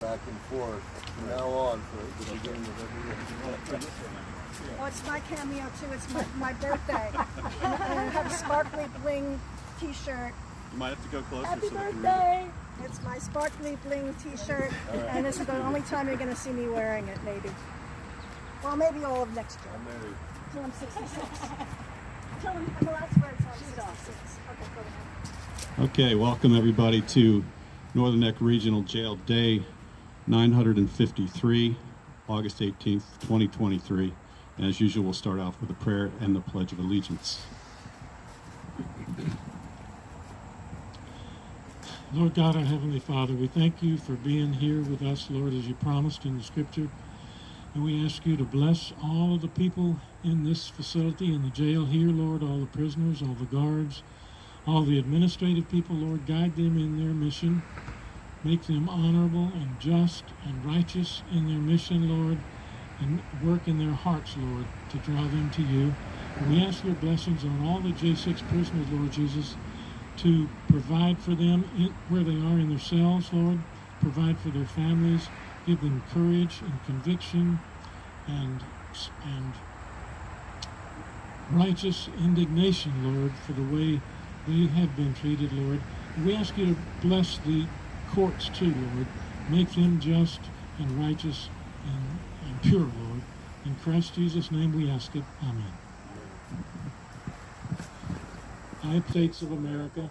back and forth from now on for the beginning of every year. Oh, it's my cameo too. It's my birthday. And I have a sparkly bling t-shirt. You might have to go closer. Happy so we can read birthday! It's my sparkly bling t-shirt, and this is the only time you're going to see me wearing it, maybe. Well, maybe all of next year. Till I'm 66. Tell him, well, that's where it's on 66. Okay, go ahead. Okay, welcome everybody to Northern Neck Regional Jail Day 953, August 18th, 2023. And as usual, we'll start off with a prayer and the Pledge of Allegiance. Lord God, our Heavenly Father, we thank you for being here with us, Lord, as you promised in the Scripture. And we ask you to bless all of the people in this facility, in the jail here, Lord, all the prisoners, all the guards, all the administrative people, Lord. Guide them in their mission. Make them honorable and just and righteous in their mission, Lord, and work in their hearts, Lord, to draw them to you. And we ask your blessings on all the J6 prisoners, Lord Jesus, to provide for them where they are in their cells, Lord. Provide for their families. Give them courage and conviction and righteous indignation, Lord, for the way they have been treated, Lord. And we ask you to bless the courts too, Lord. Make them just and righteous and pure, Lord. In Christ Jesus' name we ask it. Amen. United States of America,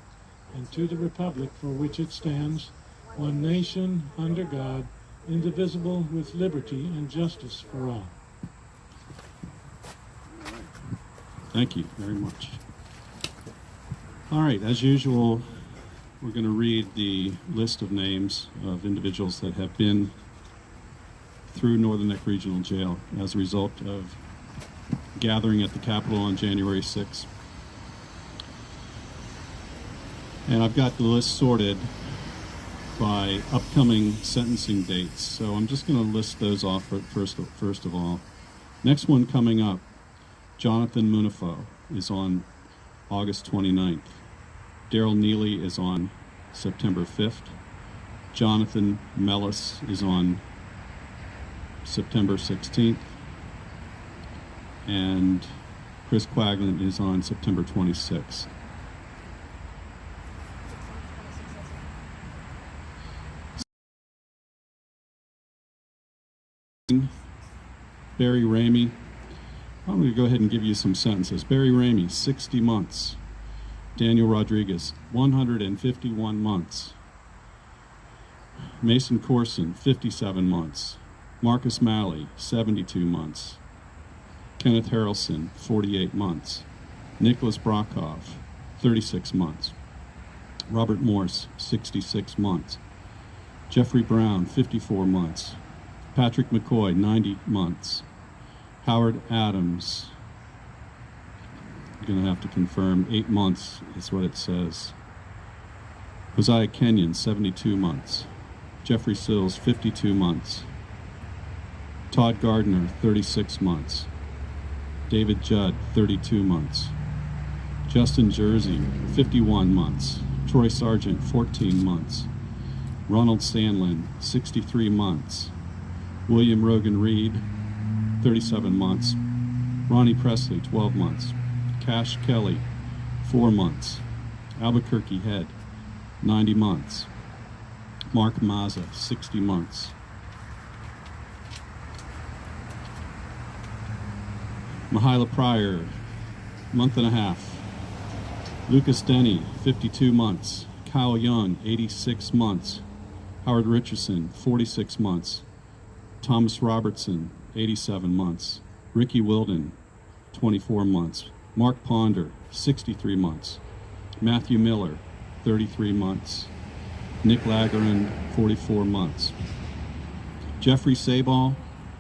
and to the republic for which it stands, one nation, under God, indivisible, with liberty and justice for all. Thank you very much. All right, as usual, we're going to read the list of names of individuals that have been through Northern Neck Regional Jail as a result of gathering at the Capitol on January 6th. And I've got the list sorted by upcoming sentencing dates. So I'm just going to list those off first of all. Next one coming up, Jonathan Munifo is on August 29th. Daryl Neely is on September 5th. Jonathan Mellis is on September 16th. And Chris Quagland is on September 26th. Barry Ramey, I'm going to go ahead and give you some sentences. Barry Ramey, 60 months. Daniel Rodriguez, 151 months. Mason Corson, 57 months. Marcus Malley, 72 months. Kenneth Harrelson, 48 months. Nicholas Brockhoff, 36 months. Robert Morse, 66 months. Jeffrey Brown, 54 months. Patrick McCoy, 90 months. Howard Adams, I'm going to have to confirm, 8 months is what it says. Hosea Kenyon, 72 months. Jeffrey Sills, 52 months. Todd Gardner, 36 months. David Judd, 32 months. Justin Jersey, 51 months. Troy Sargent, 14 months. Ronald Sandlin, 63 months. William Rogan Reed, 37 months. Ronnie Presley, 12 months. Cash Kelly, 4 months. Albuquerque Head, 90 months. Mark Mazza, 60 months. Mahila Pryor, month and a half. Lucas Denny, 52 months. Kyle Young, 86 months. Howard Richardson, 46 months. Thomas Robertson, 87 months. Ricky Wilden, 24 months. Mark Ponder, 63 months. Matthew Miller, 33 months. Nick Lagerin, 44 months. Jeffrey Sabal,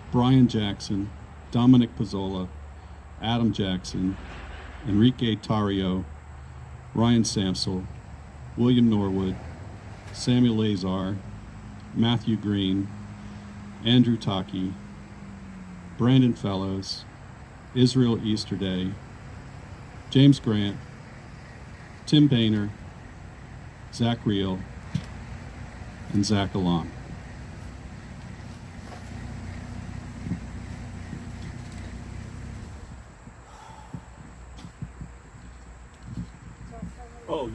Brian Jackson, Dominic Pizzola, Adam Jackson, Enrique Tario, Ryan Samsel, William Norwood, Samuel Lazar, Matthew Green, Andrew Taki, Brandon Fellows, Israel Easterday, James Grant, Tim Boehner, Zach Reel, and Zach Alon.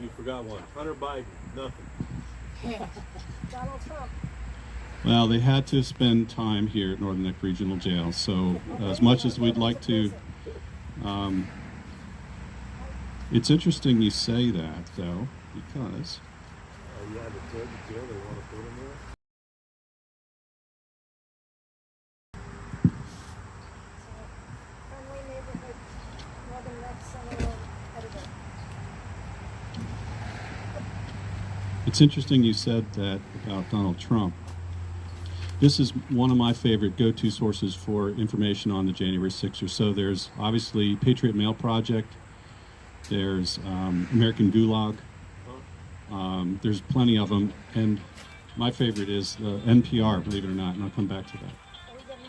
you forgot one. Hunter Biden, nothing. Donald Trump. Well, they had to spend time here at Northern Neck Regional Jail, so as much as we'd like to, it's interesting you say that, though, because Oh, yeah, the jail they want to put him there. Friendly neighborhood, Northern Neck Center editor. it's interesting you said that about Donald Trump. This is one of my favorite go-to sources for information on the January 6th or so. There's obviously Patriot Mail Project. There's American Gulag. There's plenty of them. And my favorite is the NPR, believe it or not, and I'll come back to that. Are we getting?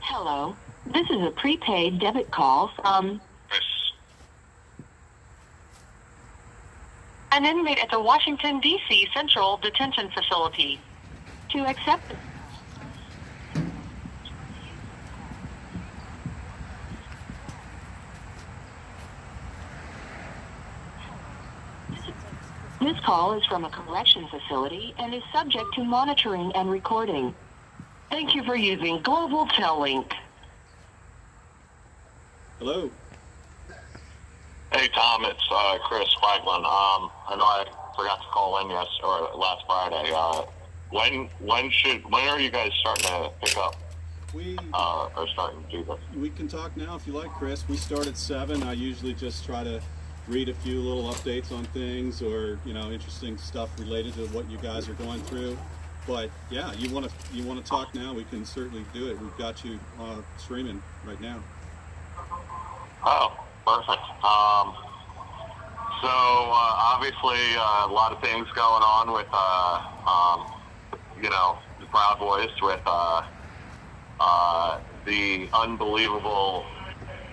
Hello. This is a prepaid debit call from an inmate at the Washington, D.C. Central Detention Facility. To accept this call is from a correction facility and is subject to monitoring and recording. Thank you for using Global Tellink. Hello. Hey Tom, it's Chris Quaglin. I know I forgot to call in last Friday. When are you guys starting to pick up or starting to do this? We can talk now if you like, Chris. We start at 7. I usually just try to read a few little updates on things or interesting stuff related to what you guys are going through. But yeah, you want to talk now? We can certainly do it. We've got you streaming right now. Oh, perfect. So obviously a lot of things going on with the Proud Boys with the unbelievable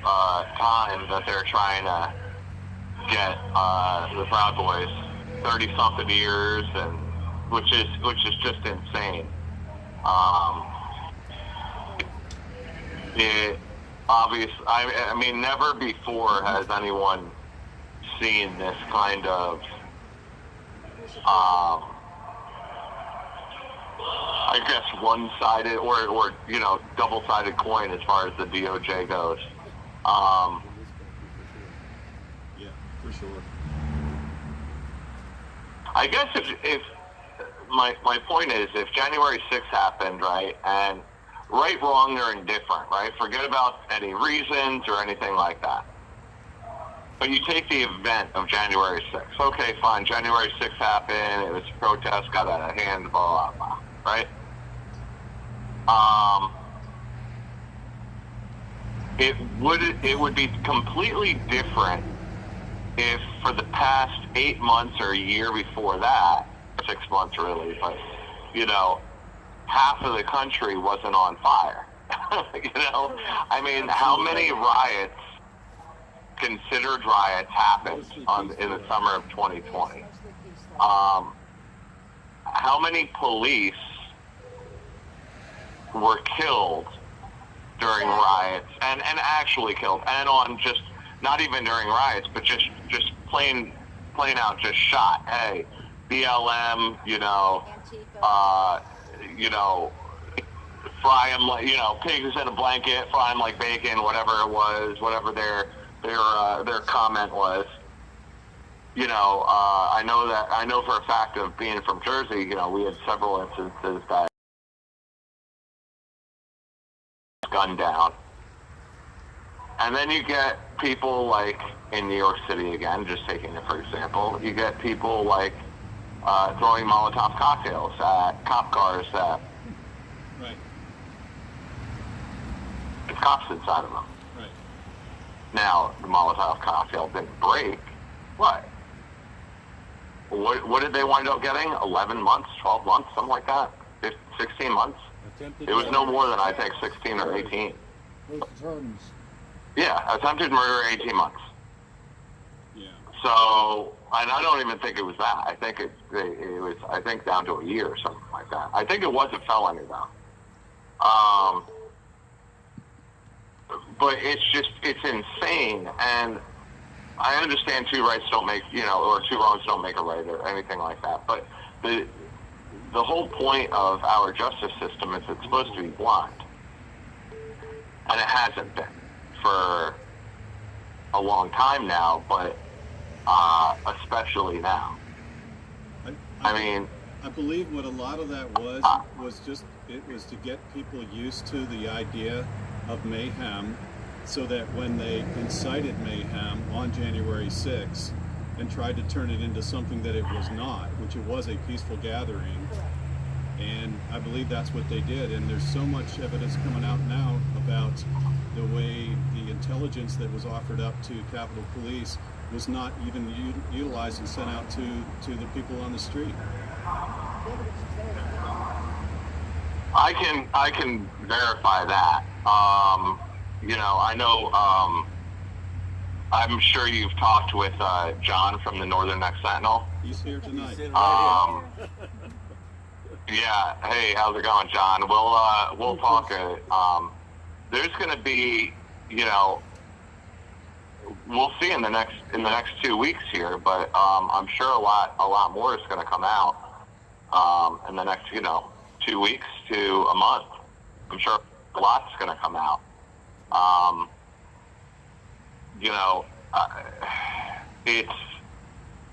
time that they're trying to get the Proud Boys 30-something years, and which is just insane. It obvious. I mean, never before has anyone seen this kind of, I guess, one-sided or double-sided coin as far as the DOJ goes. Yeah, for sure. I guess if my point is, if January 6th happened, right, and right, wrong, or indifferent, right? Forget about any reasons or anything like that. But you take the event of January 6th. Okay, fine. January 6th happened. It was a protest, got out of hand, blah, blah, blah, right? It would be completely different if for the past 8 months or a year before that, 6 months really, but, half of the country wasn't on fire. I mean, how many riots, considered riots, happened in the summer of 2020? How many police were killed during riots, and actually killed, and on just, not even during riots, but just plain out just shot? Hey, BLM, fry them like, pigs in a blanket, fry them like bacon, whatever it was, whatever their comment was. I know for a fact of being from Jersey, we had several instances that gunned down. And then you get people like in New York City, again, just taking it for example, you get people like throwing Molotov cocktails at cop cars that Right. the cops inside of them. Right. Now, the Molotov cocktail didn't break. What did they wind up getting? 11 months, 12 months, something like that? 15, 16 months? It was no more than, I think, 16 or 18. Yeah, attempted murder, 18 months. Yeah. So, and I don't even think it was that. I think it was, I think, down to a year or something like that. I think it was a felony, though. but it's insane. And I understand two rights don't make, or two wrongs don't make a right or anything like that. But the whole point of our justice system is it's supposed to be blind. And it hasn't been for a long time now, but especially now. I believe what a lot of that was to get people used to the idea of mayhem, so that when they incited mayhem on January 6th and tried to turn it into something that it was not, which it was a peaceful gathering, and I believe that's what they did. And there's so much evidence coming out now about the way the intelligence that was offered up to Capitol Police was not even utilized and sent out to the people on the street. I can verify that. I know. I'm sure you've talked with John from the Northern Next Sentinel. He's here tonight. Yeah. Hey, how's it going, John? We'll talk. There's going to be, we'll see in the next 2 weeks here, but I'm sure a lot more is going to come out in the next 2 weeks to a month. I'm sure a lot's going to come out.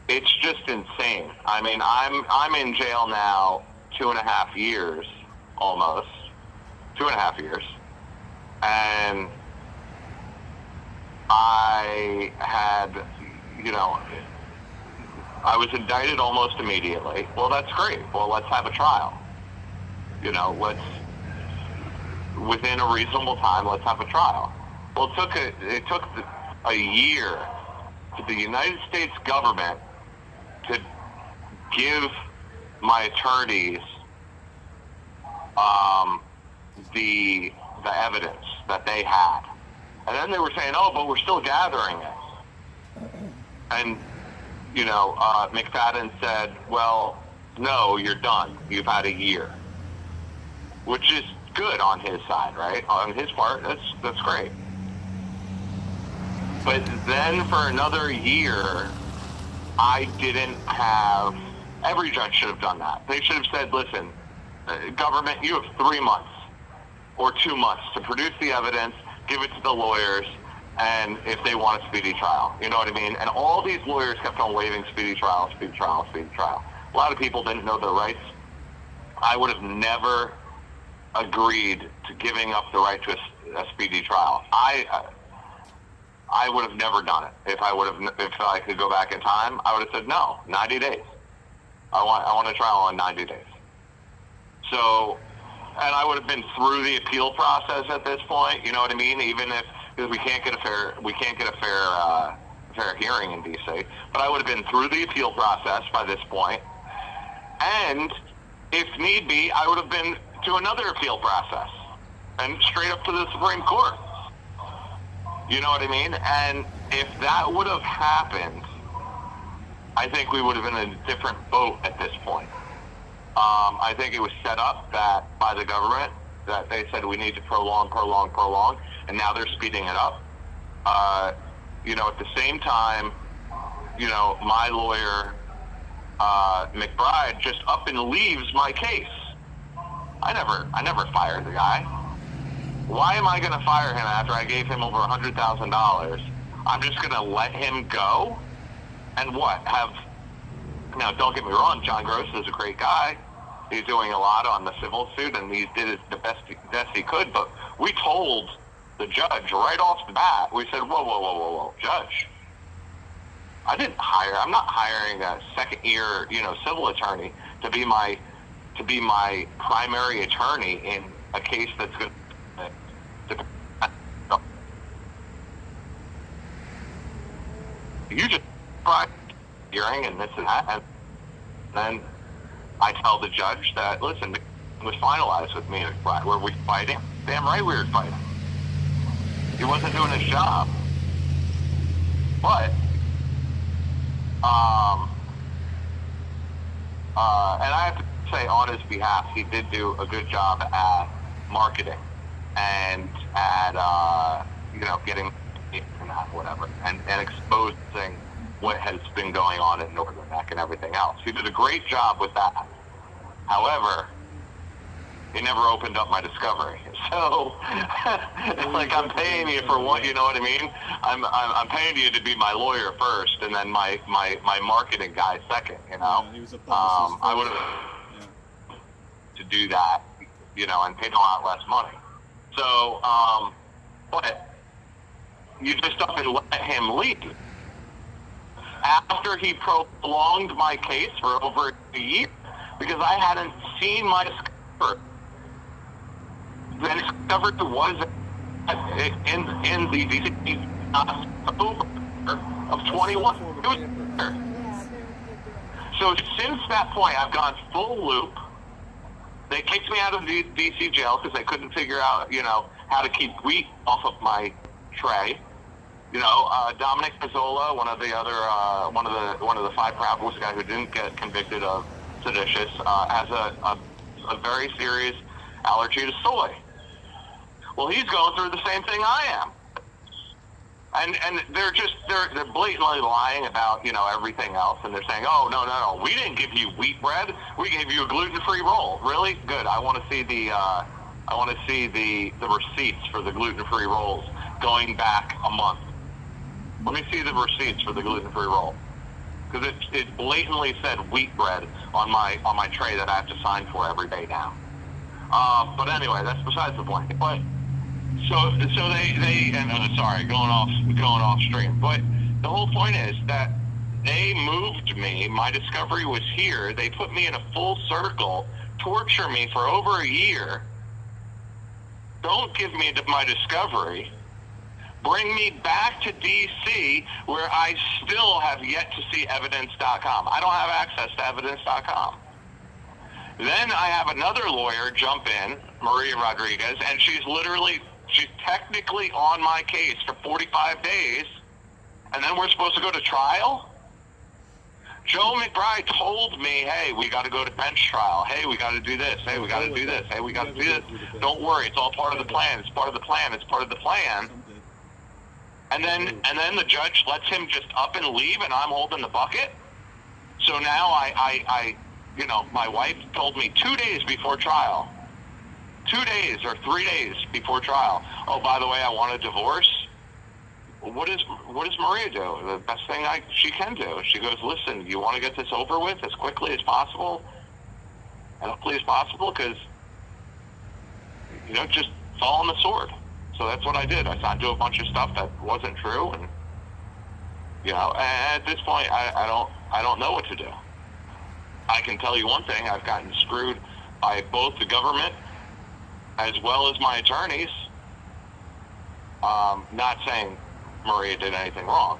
It's just insane. I mean, I'm in jail now 2.5 years, almost 2.5 years, and I had, I was indicted almost immediately. Well, that's great. Well, let's have a trial. Within a reasonable time, let's have a trial. Well, it took a year to the United States government to give my attorneys the evidence that they had. And then they were saying, oh, but we're still gathering it. And, McFadden said, well, no, you're done. You've had a year. Which is good on his side, right? On his part, that's great. But then for another year, I didn't have... Every judge should have done that. They should have said, listen, government, you have 3 months or 2 months to produce the evidence, give it to the lawyers, and if they want a speedy trial. You know what I mean? And all these lawyers kept on waiving speedy trial, speedy trial, speedy trial. A lot of people didn't know their rights. I would have never agreed to giving up the right to a speedy trial. I would have never done it. If I could go back in time, I would have said no, 90 days. I want a trial in 90 days. So, and I would have been through the appeal process at this point. You know what I mean? Even if because we can't get a fair hearing in DC, but I would have been through the appeal process by this point, and if need be, I would have been to another appeal process and straight up to the Supreme Court. You know what I mean? And if that would have happened, I think we would have been in a different boat at this point. I think it was set up that by the government that they said we need to prolong, and now they're speeding it up. At the same time, my lawyer, McBride, just up and leaves my case. I never fired the guy. Why am I going to fire him after I gave him over $100,000? I'm just going to let him go? And what? Now, don't get me wrong, John Gross is a great guy. He's doing a lot on the civil suit, and he did the best he could, but we told the judge right off the bat, we said, whoa, Judge, I'm not hiring a second-year, civil attorney to be my primary attorney in a case that's going to you just hearing and this and that, and then I tell the judge that, listen, it was finalized with me and McBride. Were we fighting? Damn right we were fighting. He wasn't doing his job. But, and I have to say, on his behalf, he did do a good job at marketing and at getting whatever, and exposing what has been going on in Northern Neck and everything else. He did a great job with that. However, he never opened up my discovery. So, like, I'm paying you for what, you know what I mean? I'm paying you to be my lawyer first, and then my marketing guy second. You know, he was a publicist I would have to do that, and paid a lot less money. So, but you just up and let him leave. After he prolonged my case for over a year, because I hadn't seen my discovery. The discovery was in the DC October of 21. It was there. So since that point, I've gone full loop. They kicked me out of the DC jail because they couldn't figure out, how to keep wheat off of my tray. Dominic Pizzola, one of the 5 Proud Boys guy who didn't get convicted of seditious, has a very serious allergy to soy. Well, he's going through the same thing I am. And they're blatantly lying about, everything else, and they're saying, oh, no, we didn't give you wheat bread, we gave you a gluten-free roll. Really? Good. I want to see the receipts for the gluten-free rolls going back a month. Let me see the receipts for the gluten-free roll, because it blatantly said wheat bread on my tray that I have to sign for every day now. But anyway, that's besides the point. But so they and sorry, going off stream. But the whole point is that they moved me. My discovery was here. They put me in a full circle, torture me for over a year. Don't give me my discovery. Bring me back to DC, where I still have yet to see evidence.com. I don't have access to evidence.com. Then I have another lawyer jump in, Maria Rodriguez, and she's technically on my case for 45 days, and then we're supposed to go to trial? Joe McBride told me, hey, we got to go to bench trial. Hey, we got to do this. Hey, we got to do this. Hey, we got to do this. Don't worry, it's all part of the plan. It's part of the plan. It's part of the plan. And then the judge lets him just up and leave, and I'm holding the bucket. So now I my wife told me 2 days before trial, 2 days or 3 days before trial, oh, by the way, I want a divorce. What does Maria do? The best thing she can do. She goes, listen, you want to get this over with as quickly as possible, as quickly as possible, because, just fall on the sword. So that's what I did. I signed to a bunch of stuff that wasn't true, and at this point, I don't know what to do. I can tell you one thing: I've gotten screwed by both the government as well as my attorneys. Not saying Maria did anything wrong,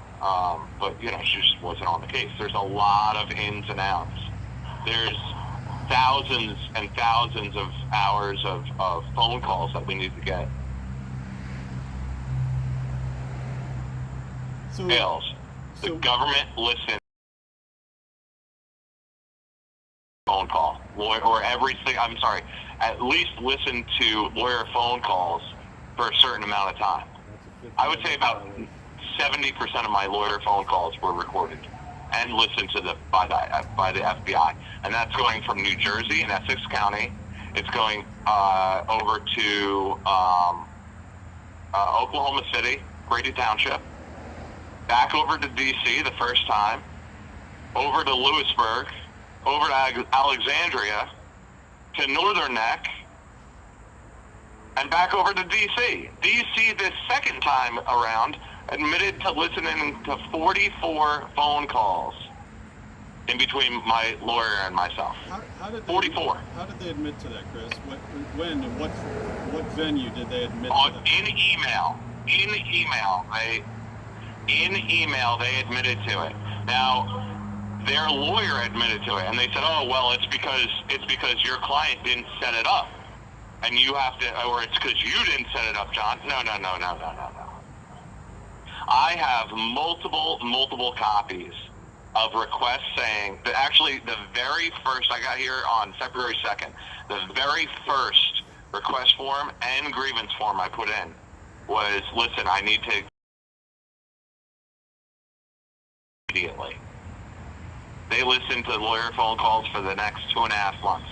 but she just wasn't on the case. There's a lot of ins and outs. There's thousands and thousands of hours of phone calls that we need to get. The government listens phone call, at least listen to lawyer phone calls for a certain amount of time. I would say about 70% of my lawyer phone calls were recorded and listened to by the FBI, and that's going from New Jersey and Essex County. It's going over to Oklahoma City, Grady Township, back over to DC the first time, over to Lewisburg, over to Alexandria, to Northern Neck, and back over to DC. DC this second time around admitted to listening to 44 phone calls in between my lawyer and myself. How did 44. How did they admit to that, Chris? When and what venue did they admit to that? In email, they admitted to it. Now, their lawyer admitted to it, and they said, "Oh, well, it's because your client didn't set it up, and you have to, or it's because you didn't set it up, John." No. I have multiple copies of requests saying that actually the very first, I got here on February 2nd, the very first request form and grievance form I put in was, listen, I need to immediately. They listened to lawyer phone calls for the next 2.5 months.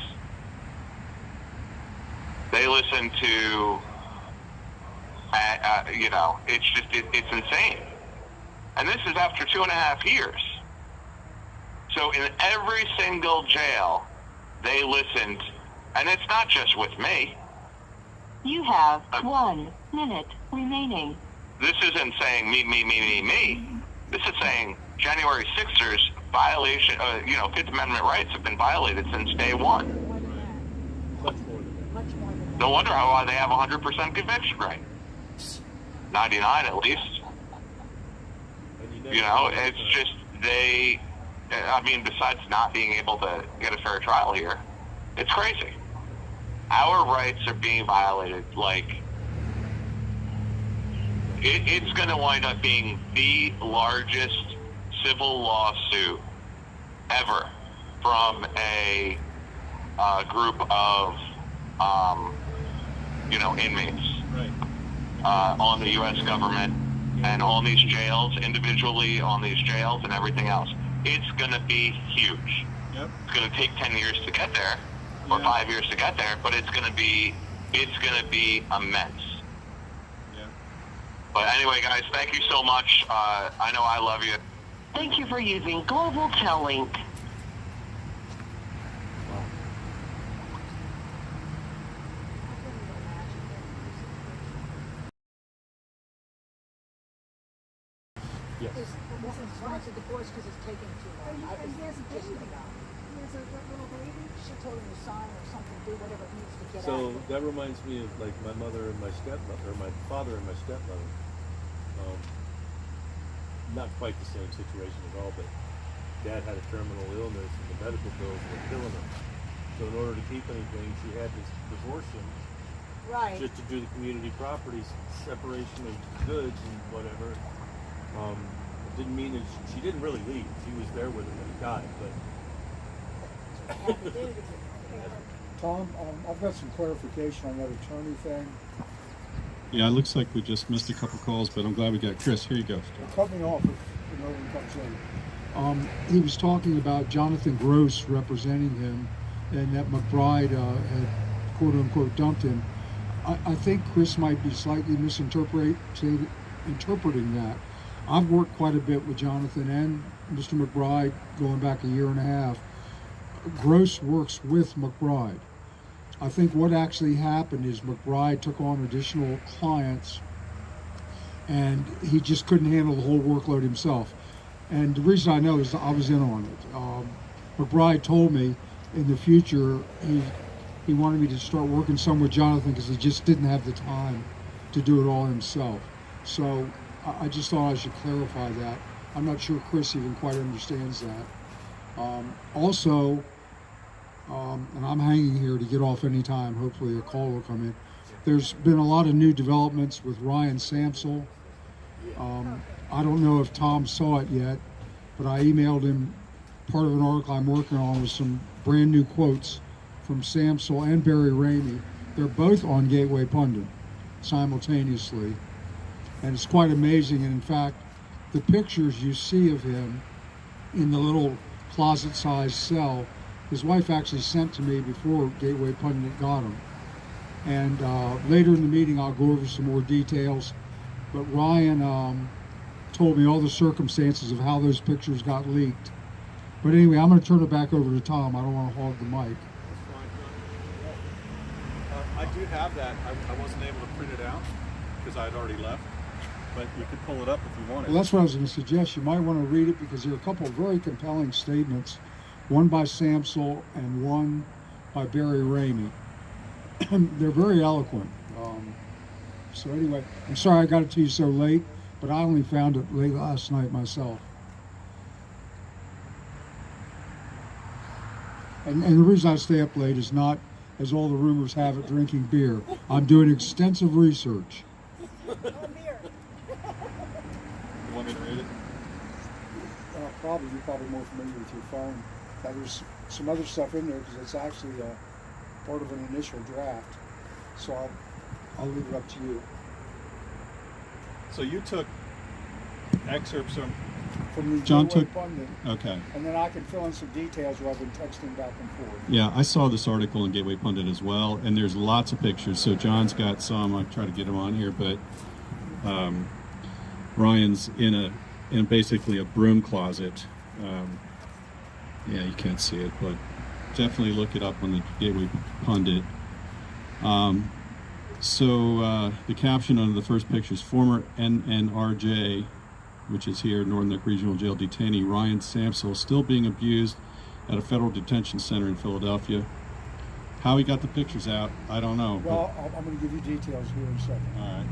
They listened to, you know, it's just, it's insane. And this is after 2.5 years. So in every single jail, they listened, and it's not just with me. You have 1 minute remaining. This isn't saying me. This is saying January 6ers violation, you know, Fifth Amendment rights have been violated since day one. Much more than that. Much more than that. No wonder why they have 100% conviction rate. 99 at least. And you never You know, see it's that. just they, I mean, besides not being able to get a fair trial here, it's crazy. Our rights are being violated. Like, it's going to wind up being the largest civil lawsuit ever from a group of, you know, inmates Right. on the U.S. government and on these jails, individually on these jails and everything else. It's going to be huge. Yep. It's going to take 10 years to get there, or Yeah. 5 years to get there, but it's going to be immense. Yeah. But anyway, guys, thank you so much. I know I love you. Thank you for using Global Tel Link. Yes. This is wants a divorce because it's taking too long. And he has a baby. He has a little baby. She told him to sign or something, do whatever it needs to get So out. that reminds me of like my mother and my stepmother, or my father and my stepmother. Not quite the same situation at all, but Dad had a terminal illness and the medical bills were killing him. So in order to keep anything, she had to divorce him Right. just to do the community properties separation of goods and whatever. It didn't mean that she didn't really leave. She was there with him when he died, but Happy day. Tom, I've got some clarification on that attorney thing. Yeah, it looks like we just missed a couple calls, but I'm glad we got Chris. Here you go. Cut me off if no one comes in. He was talking about Jonathan Gross representing him, and that McBride had quote unquote dumped him. I think Chris might be slightly interpreting that. I've worked quite a bit with Jonathan and Mr. McBride going back 1.5 years. Gross works with McBride. I think what actually happened is McBride took on additional clients and he just couldn't handle the whole workload himself. And the reason I know is I was in on it. McBride told me in the future he wanted me to start working some with Jonathan because he just didn't have the time to do it all himself. So I just thought I should clarify that. I'm not sure Chris even quite understands that. Also, and I'm hanging here to get off any time. Hopefully a call will come in. There's been a lot of new developments with Ryan Samsel. I don't know if Tom saw it yet, but I emailed him part of an article I'm working on with some brand new quotes from Samsel and Barry Ramey. They're both on Gateway Pundit simultaneously. And it's quite amazing. And in fact, the pictures you see of him in the little closet-sized cell, his wife actually sent to me before Gateway Pundit got him. And later in the meeting, I'll go over some more details. But Ryan told me all the circumstances of how those pictures got leaked. But anyway, I'm going to turn it back over to Tom. I don't want to hog the mic. I do have that. I wasn't able to print it out because I had already left, but you could pull it up if you wanted. Well, that's what I was going to suggest. You might want to read it because there are a couple of very compelling statements, one by Samsel and one by Barry Ramey. They're very eloquent. So anyway, I'm sorry I got it to you so late, but I only found it late last night myself. And the reason I stay up late is not, as all the rumors have it, drinking beer. I'm doing extensive research. Oh, beer. You want me to read it? Probably you're probably more familiar with your phone. There's some other stuff in there because it's actually part of an initial draft. So I'll leave it up to you. So you took excerpts From the John Gateway took- Pundit, Okay. and then I can fill in some details where I've been texting back and forth. Yeah, I saw this article in Gateway Pundit as well, and there's lots of pictures. So John's got some. I try to get him on here, but Ryan's in basically a broom closet. Yeah, you can't see it, but definitely look it up on the Gateway Pundit. So the caption under the first picture is former NNRJ, which is here, Northern Neck Regional Jail detainee Ryan Samsel, still being abused at a federal detention center in Philadelphia. How he got the pictures out, I don't know. Well, I'm going to give you details here in a second. All right.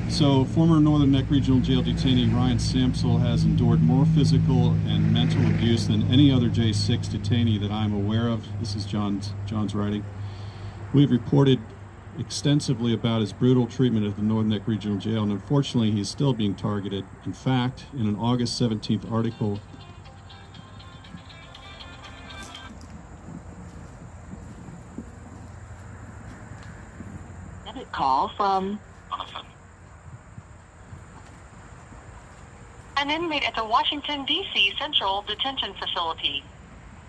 So, former Northern Neck Regional Jail detainee Ryan Samsel has endured more physical and mental abuse than any other J6 detainee that I'm aware of. This is John's writing. We've reported extensively about his brutal treatment at the Northern Neck Regional Jail, and unfortunately, he's still being targeted. In fact, in an August 17th article, Call from an inmate at the Washington, D.C. Central Detention Facility.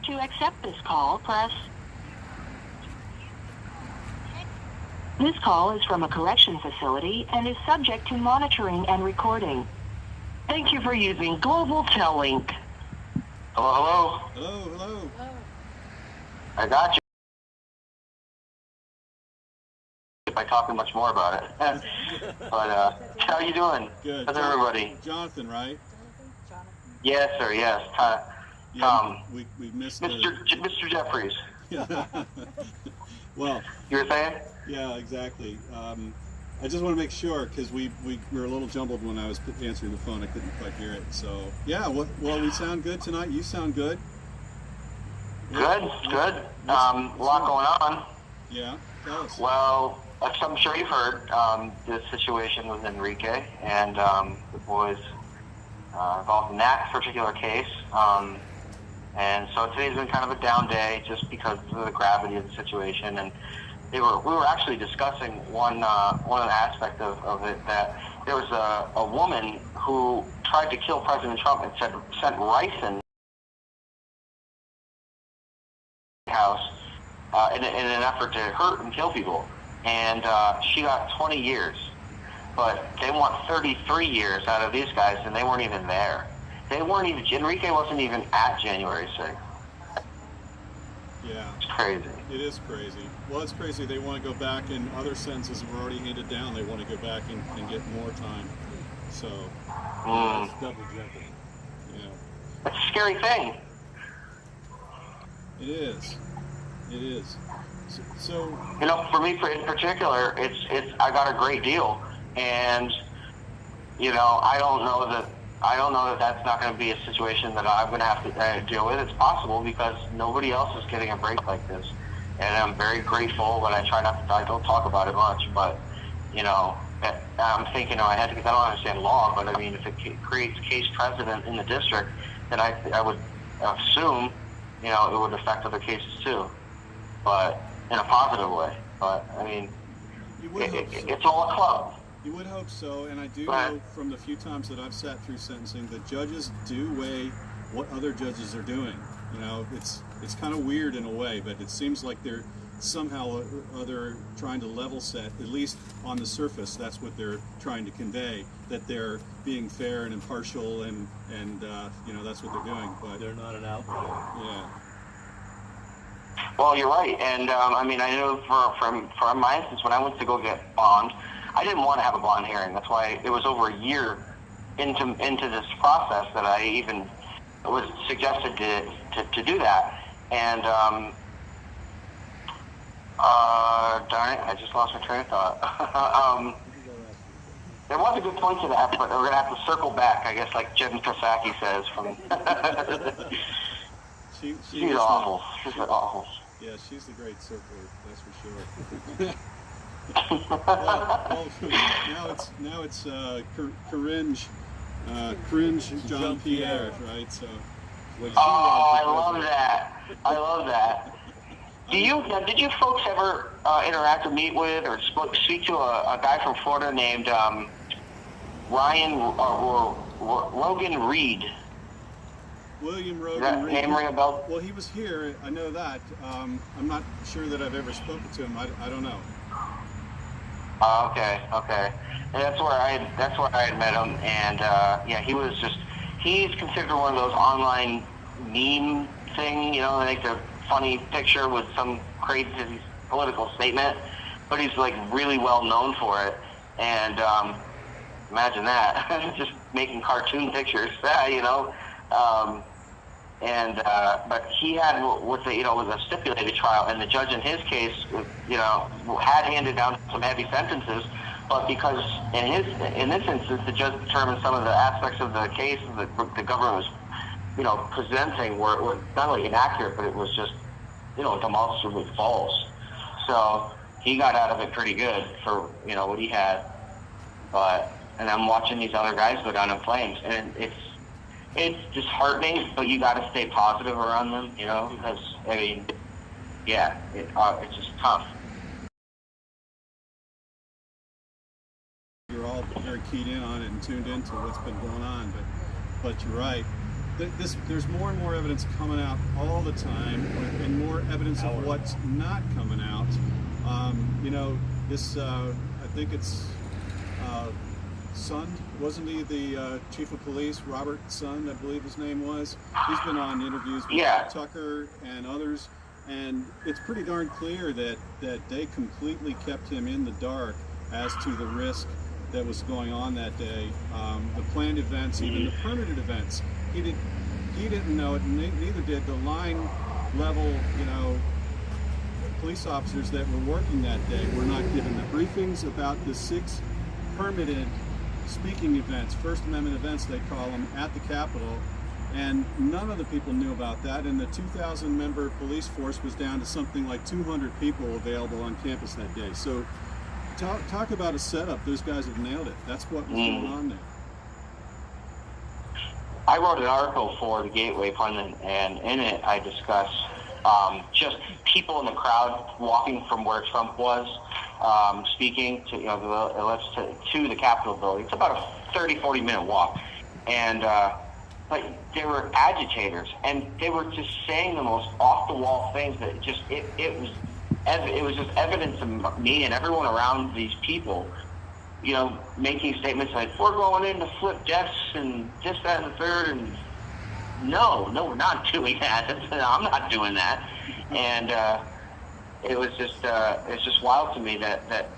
To accept this call, press. This call is from a correction facility and is subject to monitoring and recording. Thank you for using Global Tel Link. Hello, hello. hello. I got you. By talking much more about it. But how you doing? Good. How's everybody? Jonathan, right? Yes, sir. Yes. Yeah, we missed Mr. Jeffries. Well, You were saying? yeah, exactly. I just want to make sure because we were a little jumbled when I was answering the phone. I couldn't quite hear it. So yeah, well, we sound good tonight. You sound good. Good. Good. A lot going on. Yeah. Tell us. Well, as I'm sure you've heard, the situation with Enrique and the boys involved in that particular case. And so today's been kind of a down day just because of the gravity of the situation. And we were actually discussing one aspect of it, that there was a woman who tried to kill President Trump and sent ricin house in an effort to hurt and kill people. And she got 20 years. But they want 33 years out of these guys, and they weren't even there. Enrique wasn't even at January 6th. Yeah. It's crazy. It is crazy. Well, it's crazy. They want to go back, and other sentences have already handed down. They want to go back and get more time. So, Mm. It's double jeopardy. yeah. It's a scary thing. It is. It is. So You know, for me in particular, it's I got a great deal, and you know, I don't know that that's not going to be a situation that I'm going to have to deal with. It's possible because nobody else is getting a break like this, and I'm very grateful. But I don't talk about it much, but you know, I'm thinking in my head because I don't understand law. But I mean, if it creates case precedent in the district, then I would assume, you know, it would affect other cases too, but in a positive way. But I mean, it's all a club. you would hope so, and I do Right. know from the few times that I've sat through sentencing that judges do weigh what other judges are doing. You know, it's kind of weird in a way, but it seems like they're somehow or other trying to level set, at least on the surface. That's what they're trying to convey, that they're being fair and impartial, and you know, that's what they're doing. But They're not an outlier. yeah. Well, you're right, and I mean, I know from my instance, when I went to go get bond, I didn't want to have a bond hearing. That's why it was over a year into this process that I even was suggested to do that. And darn it, I just lost my train of thought. There was a good point to that, but we're gonna have to circle back, I guess, like Jen Psaki says. From she's awful. She's awful. Yeah, she's the great circler, that's for sure. well, now it's cringe John Pierre, right? So. Oh, I love that. I love that. Did you folks ever interact or meet with or speak to a guy from Florida named Ryan or Rogan Reed? William Does Rogan that Reed. name ring a bell? Well, he was here. I know that. I'm not sure that I've ever spoken to him. I don't know. Okay. And that's where I had met him, and yeah, he's considered one of those online meme thing. You know, they make a funny picture with some crazy political statement, but he's like really well known for it. And imagine that, just making cartoon pictures, you know. But he had was a stipulated trial, and the judge in his case, had handed down some heavy sentences. But because in this instance, the judge determined some of the aspects of the case that the government was, presenting were not only inaccurate, but it was just, demonstrably false. So he got out of it pretty good for what he had. And I'm watching these other guys go down in flames, and it's disheartening, but you got to stay positive around them, because it's just tough. You're all very keyed in on it and tuned into what's been going on, but you're right. There's more and more evidence coming out all the time, and more evidence of what's not coming out. I think it's Sund, wasn't he the chief of police? Robert Sund, I believe his name was. He's been on interviews with Tucker and others, and it's pretty darn clear that they completely kept him in the dark as to the risk that was going on that day. The planned events, even the permitted events, he didn't know it, and neither did the line level, police officers that were working that day. Were not given the briefings about the 6 permitted speaking events, First Amendment events they call them, at the Capitol, and none of the people knew about that, and the 2,000 member police force was down to something like 200 people available on campus that day. So talk about a setup. Those guys have nailed it. That's what was going on there. I wrote an article for the Gateway Pundit, and in it I discuss just people in the crowd walking from where Trump was, speaking to to the Capitol building. It's about a 30-40 minute walk, and but they were agitators, and they were just saying the most off the wall things that it was just evidence of me and everyone around these people, making statements like, we're going in to flip desks and this, that, and the third, and no, we're not doing that. I'm not doing that. And it's just wild to me that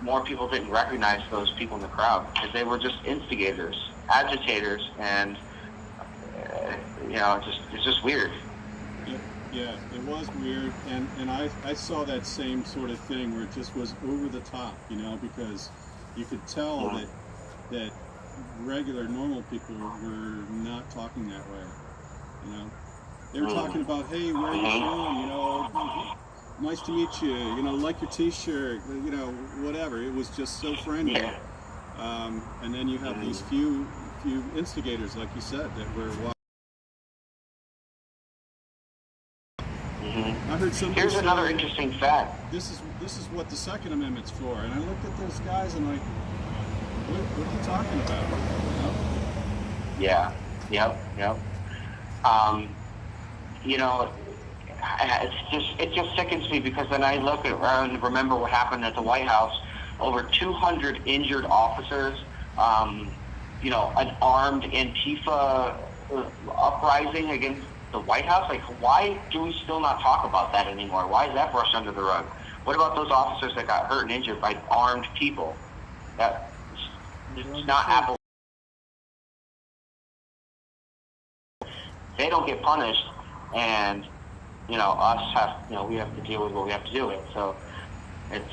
more people didn't recognize those people in the crowd, because they were just instigators, agitators, and it's just weird. Yeah, it was weird, and I saw that same sort of thing where it just was over the top, because you could tell that regular, normal people were not talking that way, They were talking about, hey, where are you from, nice to meet you, like your t-shirt, whatever. It was just so friendly. Yeah. And then you have these few instigators, like you said, that were I heard somebody Here's say, another interesting fact. This is what the Second Amendment's for, and I looked at those guys and like, what are you talking about? Yeah. Yep. It just sickens me, because then I look around and remember what happened at the White House. Over 200 injured officers. An armed Antifa uprising against the White House. Like, why do we still not talk about that anymore? Why is that brushed under the rug? What about those officers that got hurt and injured by armed people? It's not apples. They don't get punished, and we have to deal with what we have to deal with. So it's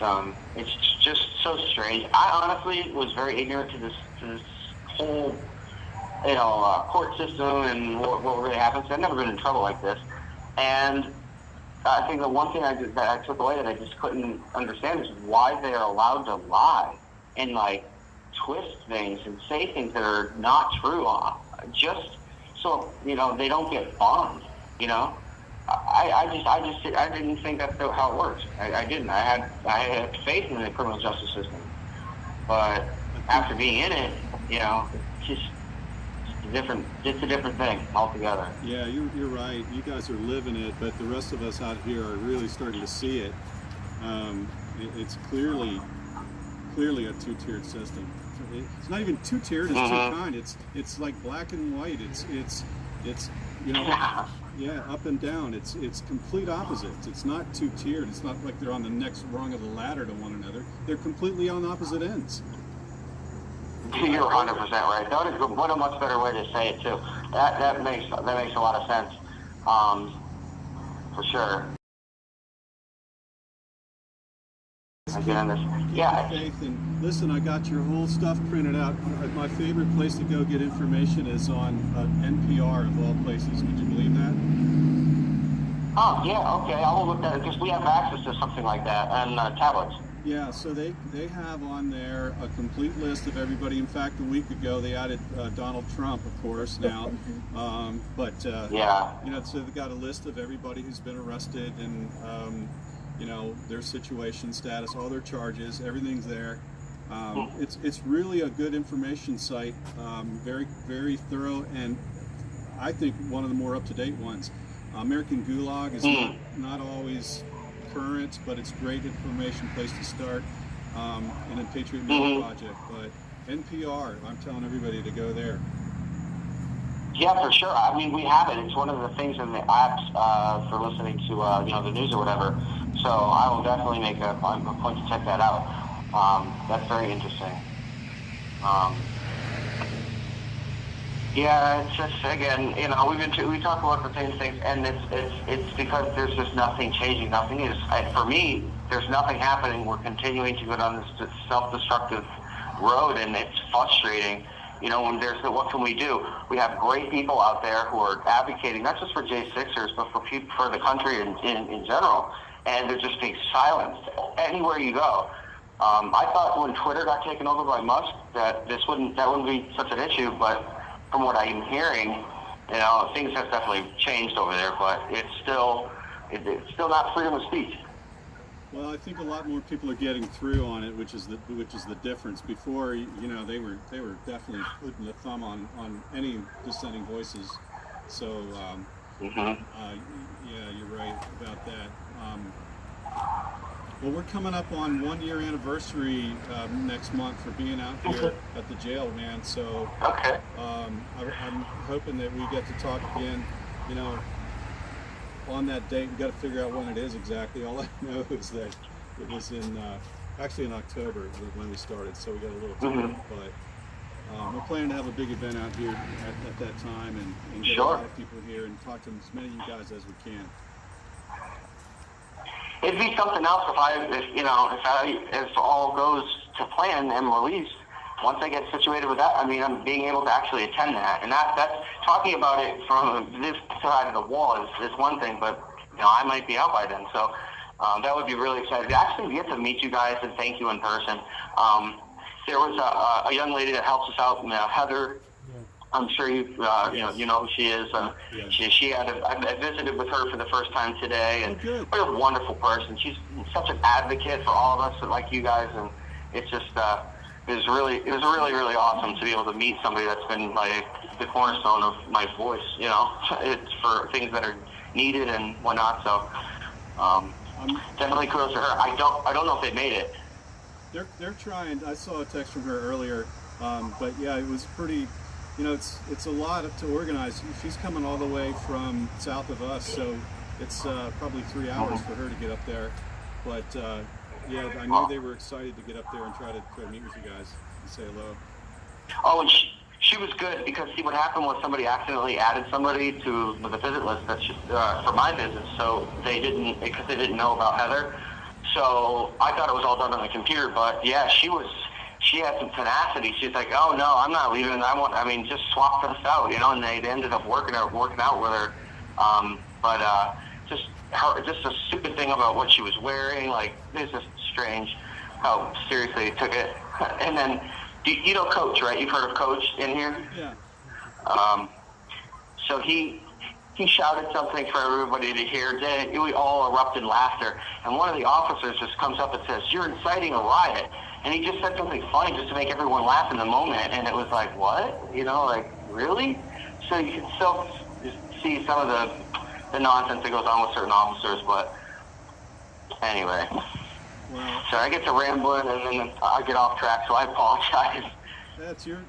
just so strange. I honestly was very ignorant to this whole court system and what really happens. I've never been in trouble like this, and I think the one thing that I took away that I just couldn't understand is why they are allowed to lie and twist things and say things that are not true, just so they don't get bombed. I didn't think that's how it works. I didn't. I had faith in the criminal justice system, but after being in it, it's just different. It's a different thing altogether. Yeah, you're right. You guys are living it, but the rest of us out here are really starting to see it. It's clearly a two-tiered system. It's not even two-tiered. It's two-kind. It's like black and white. It's yeah, up and down. It's complete opposites. It's not two-tiered. It's not like they're on the next rung of the ladder to one another. They're completely on opposite ends. You're 100% right. What a much better way to say it too. That makes a lot of sense, for sure. Yeah. Faith, and listen, I got your whole stuff printed out. My favorite place to go get information is on NPR of all places. Would you believe that? Oh yeah, okay. I will look at it because we have access to something like that on tablets. Yeah, so they have on there a complete list of everybody. In fact, a week ago they added Donald Trump, of course, now. So they've got a list of everybody who's been arrested and their situation, status, all their charges, everything's there. It's really a good information site, very, very thorough, and I think one of the more up-to-date ones. American Gulag is not always current, but it's great information place to start, and then Patriot Media Project. But NPR, I'm telling everybody to go there. Yeah, for sure. I mean, we have it. It's one of the things in the apps for listening to the news or whatever. So I will definitely make a point to check that out. That's very interesting. Yeah, it's just, again, we talk about the same things, and it's because there's just nothing changing. Nothing is, for me, there's nothing happening. We're continuing to go down this self-destructive road, and it's frustrating. When what can we do? We have great people out there who are advocating, not just for J6ers, but for the country in general, and they're just being silenced anywhere you go. I thought when Twitter got taken over by Musk that that wouldn't be such an issue, but from what I'm hearing, things have definitely changed over there, but it's still not freedom of speech. Well, I think a lot more people are getting through on it, which is the difference. Before, they were definitely putting the thumb on any dissenting voices. So, yeah, you're right about that. Well, we're coming up on 1 year anniversary next month for being out here at the jail, man. So I'm hoping that we get to talk again, on that date. We've got to figure out when it is exactly. All I know is that it was actually in October when we started, so we got a little time. But we're planning to have a big event out here at that time and get a lot of people here and talk to as many of you guys as we can. It'd be something else if all goes to plan and released. Once I get situated with that, I'm being able to actually attend that, and that's talking about it from this side of the wall is one thing, but I might be out by then, so that would be really exciting. Actually, get to meet you guys and thank you in person. There was a young lady that helps us out, Heather. I'm sure you know who she is. I visited with her for the first time today, and what a wonderful person. She's such an advocate for all of us, like you guys, and it's just it was really, really awesome to be able to meet somebody that's been like the cornerstone of my voice. It's for things that are needed and whatnot. So definitely kudos to her. I don't know if they made it. They're trying. I saw a text from her earlier, but yeah, it was pretty. It's a lot to organize. She's coming all the way from south of us, so it's probably 3 hours for her to get up there. But yeah, I knew they were excited to get up there and try to meet with you guys and say hello. Oh, and she was good because see what happened was somebody accidentally added somebody to the visit list for my business, so they didn't know about Heather. So I thought it was all done on the computer, but yeah, she had some tenacity. She's like, oh no, I'm not leaving. Just swap us out, and they ended up working out with her. Just a stupid thing about what she was wearing. Like, it's just strange how seriously they took it. And then, you know Coach, right? You've heard of Coach in here? Yeah. So he he shouted something for everybody to hear. Then we all erupted in laughter. And one of the officers just comes up and says, "You're inciting a riot." And he just said something funny just to make everyone laugh in the moment. And it was like, what? You know, like, really? So you can still see some of the nonsense that goes on with certain officers. But anyway. Well, so I get to rambling and then I get off track, so I apologize. It's your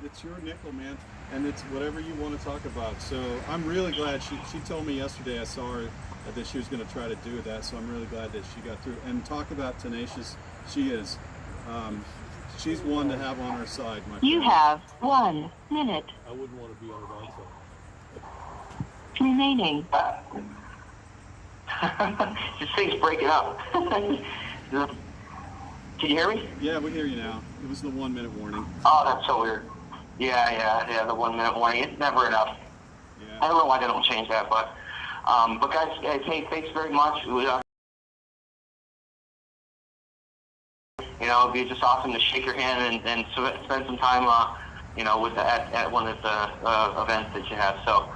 nickel, man. And it's whatever you want to talk about. So I'm really glad she told me yesterday, I saw her, that she was going to try to do that. So I'm really glad that she got through. And talk about tenacious, she is. She's one to have on her side, my friend. You have 1 minute I wouldn't want to be on the wrong side. remaining. This thing's breaking up. Can you hear me? Yeah, we hear you now. It was the 1 minute warning. Oh, that's so weird. Yeah, the 1 minute warning. It's never enough. Yeah. I don't know why they don't change that, but guys, hey, thanks very much. You know, it'd be just awesome to shake your hand and spend some time, with at one of the events that you have. So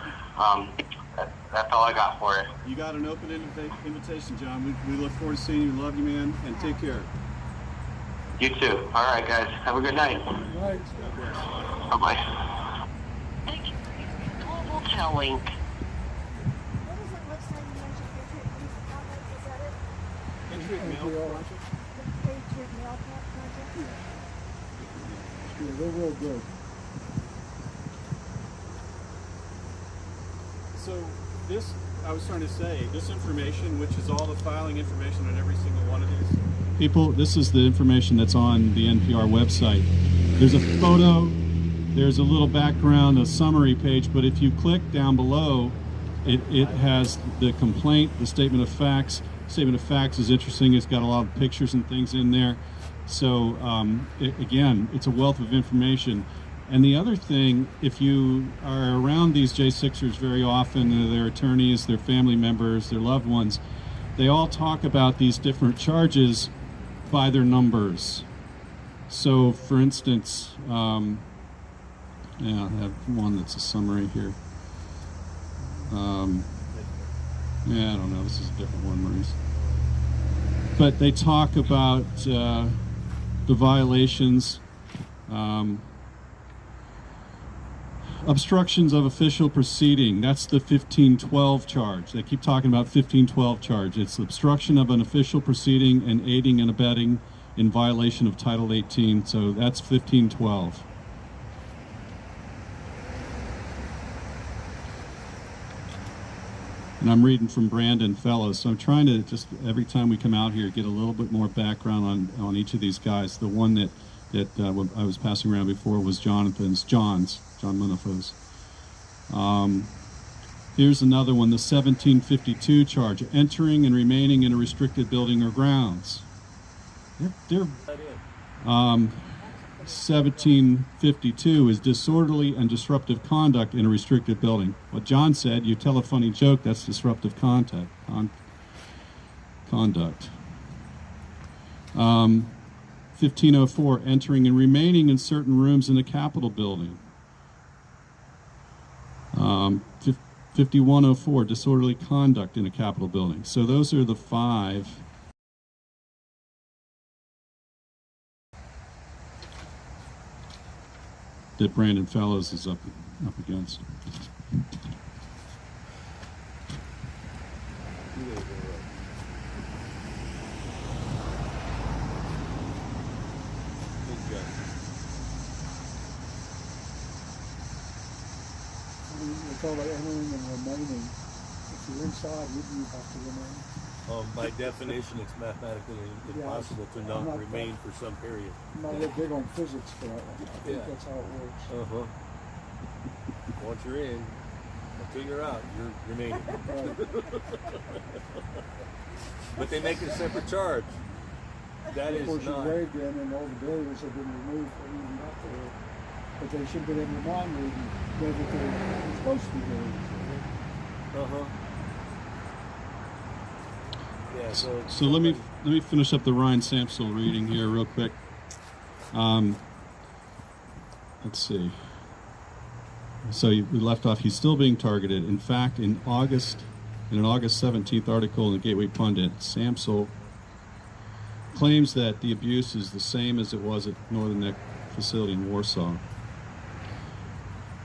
that's all I got for you. You got an open invitation, John. We look forward to seeing you. Love you, man, and take care. You too. All right, guys. Have a good night. Good night. Bye-bye. Thank you for using Global Tel Link. What is that website you mentioned? Is that it? Patriot Mail Project. The Patriot Mail Project? Yeah, they're real good. So this, I was trying to say, this information, which is all the filing information on every single one of these. People, this is the information that's on the NPR website. There's a photo, there's a little background, a summary page, but if you click down below, it has the complaint, the statement of facts. Statement of facts is interesting. It's got a lot of pictures and things in there. So again, it's a wealth of information. And the other thing, if you are around these J6ers very often, their attorneys, their family members, their loved ones, they all talk about these different charges by their numbers. So for instance, I have one that's a summary here. I don't know, this is a different one, Maurice. But they talk about the violations, obstructions of official proceeding. That's the 1512 charge. They keep talking about 1512 charge. It's obstruction of an official proceeding and aiding and abetting in violation of Title 18. So that's 1512. And I'm reading from Brandon Fellows. So I'm trying to just, every time we come out here, get a little bit more background on each of these guys. The one that I was passing around before was John Monifo's. Here's another one, the 1752 charge, entering and remaining in a restricted building or grounds. 1752 is disorderly and disruptive conduct in a restricted building. What John said, you tell a funny joke, that's disruptive conduct. 1504, entering and remaining in certain rooms in the Capitol building. 5104, disorderly conduct in a Capitol building. So those are the 5. That Brandon Fellows is up against. We call it entering and remaining. If you're inside, you have to remain. By definition, it's mathematically impossible to not remain for some period. I'm not real big on physics, but I think that's how it works. Once you're in, until you're out, you're remaining. But they make it a separate charge. That is of course, not. you waived in, and all the barriers have been removed for even up there. But they should have been able to remind me that they're supposed to be barriers. Yeah, so let me finish up the Ryan Samsel reading here real quick. Let's see. So we left off, he's still being targeted. In fact, in an August 17th article in the Gateway Pundit, Samsel claims that the abuse is the same as it was at Northern Neck facility in Warsaw.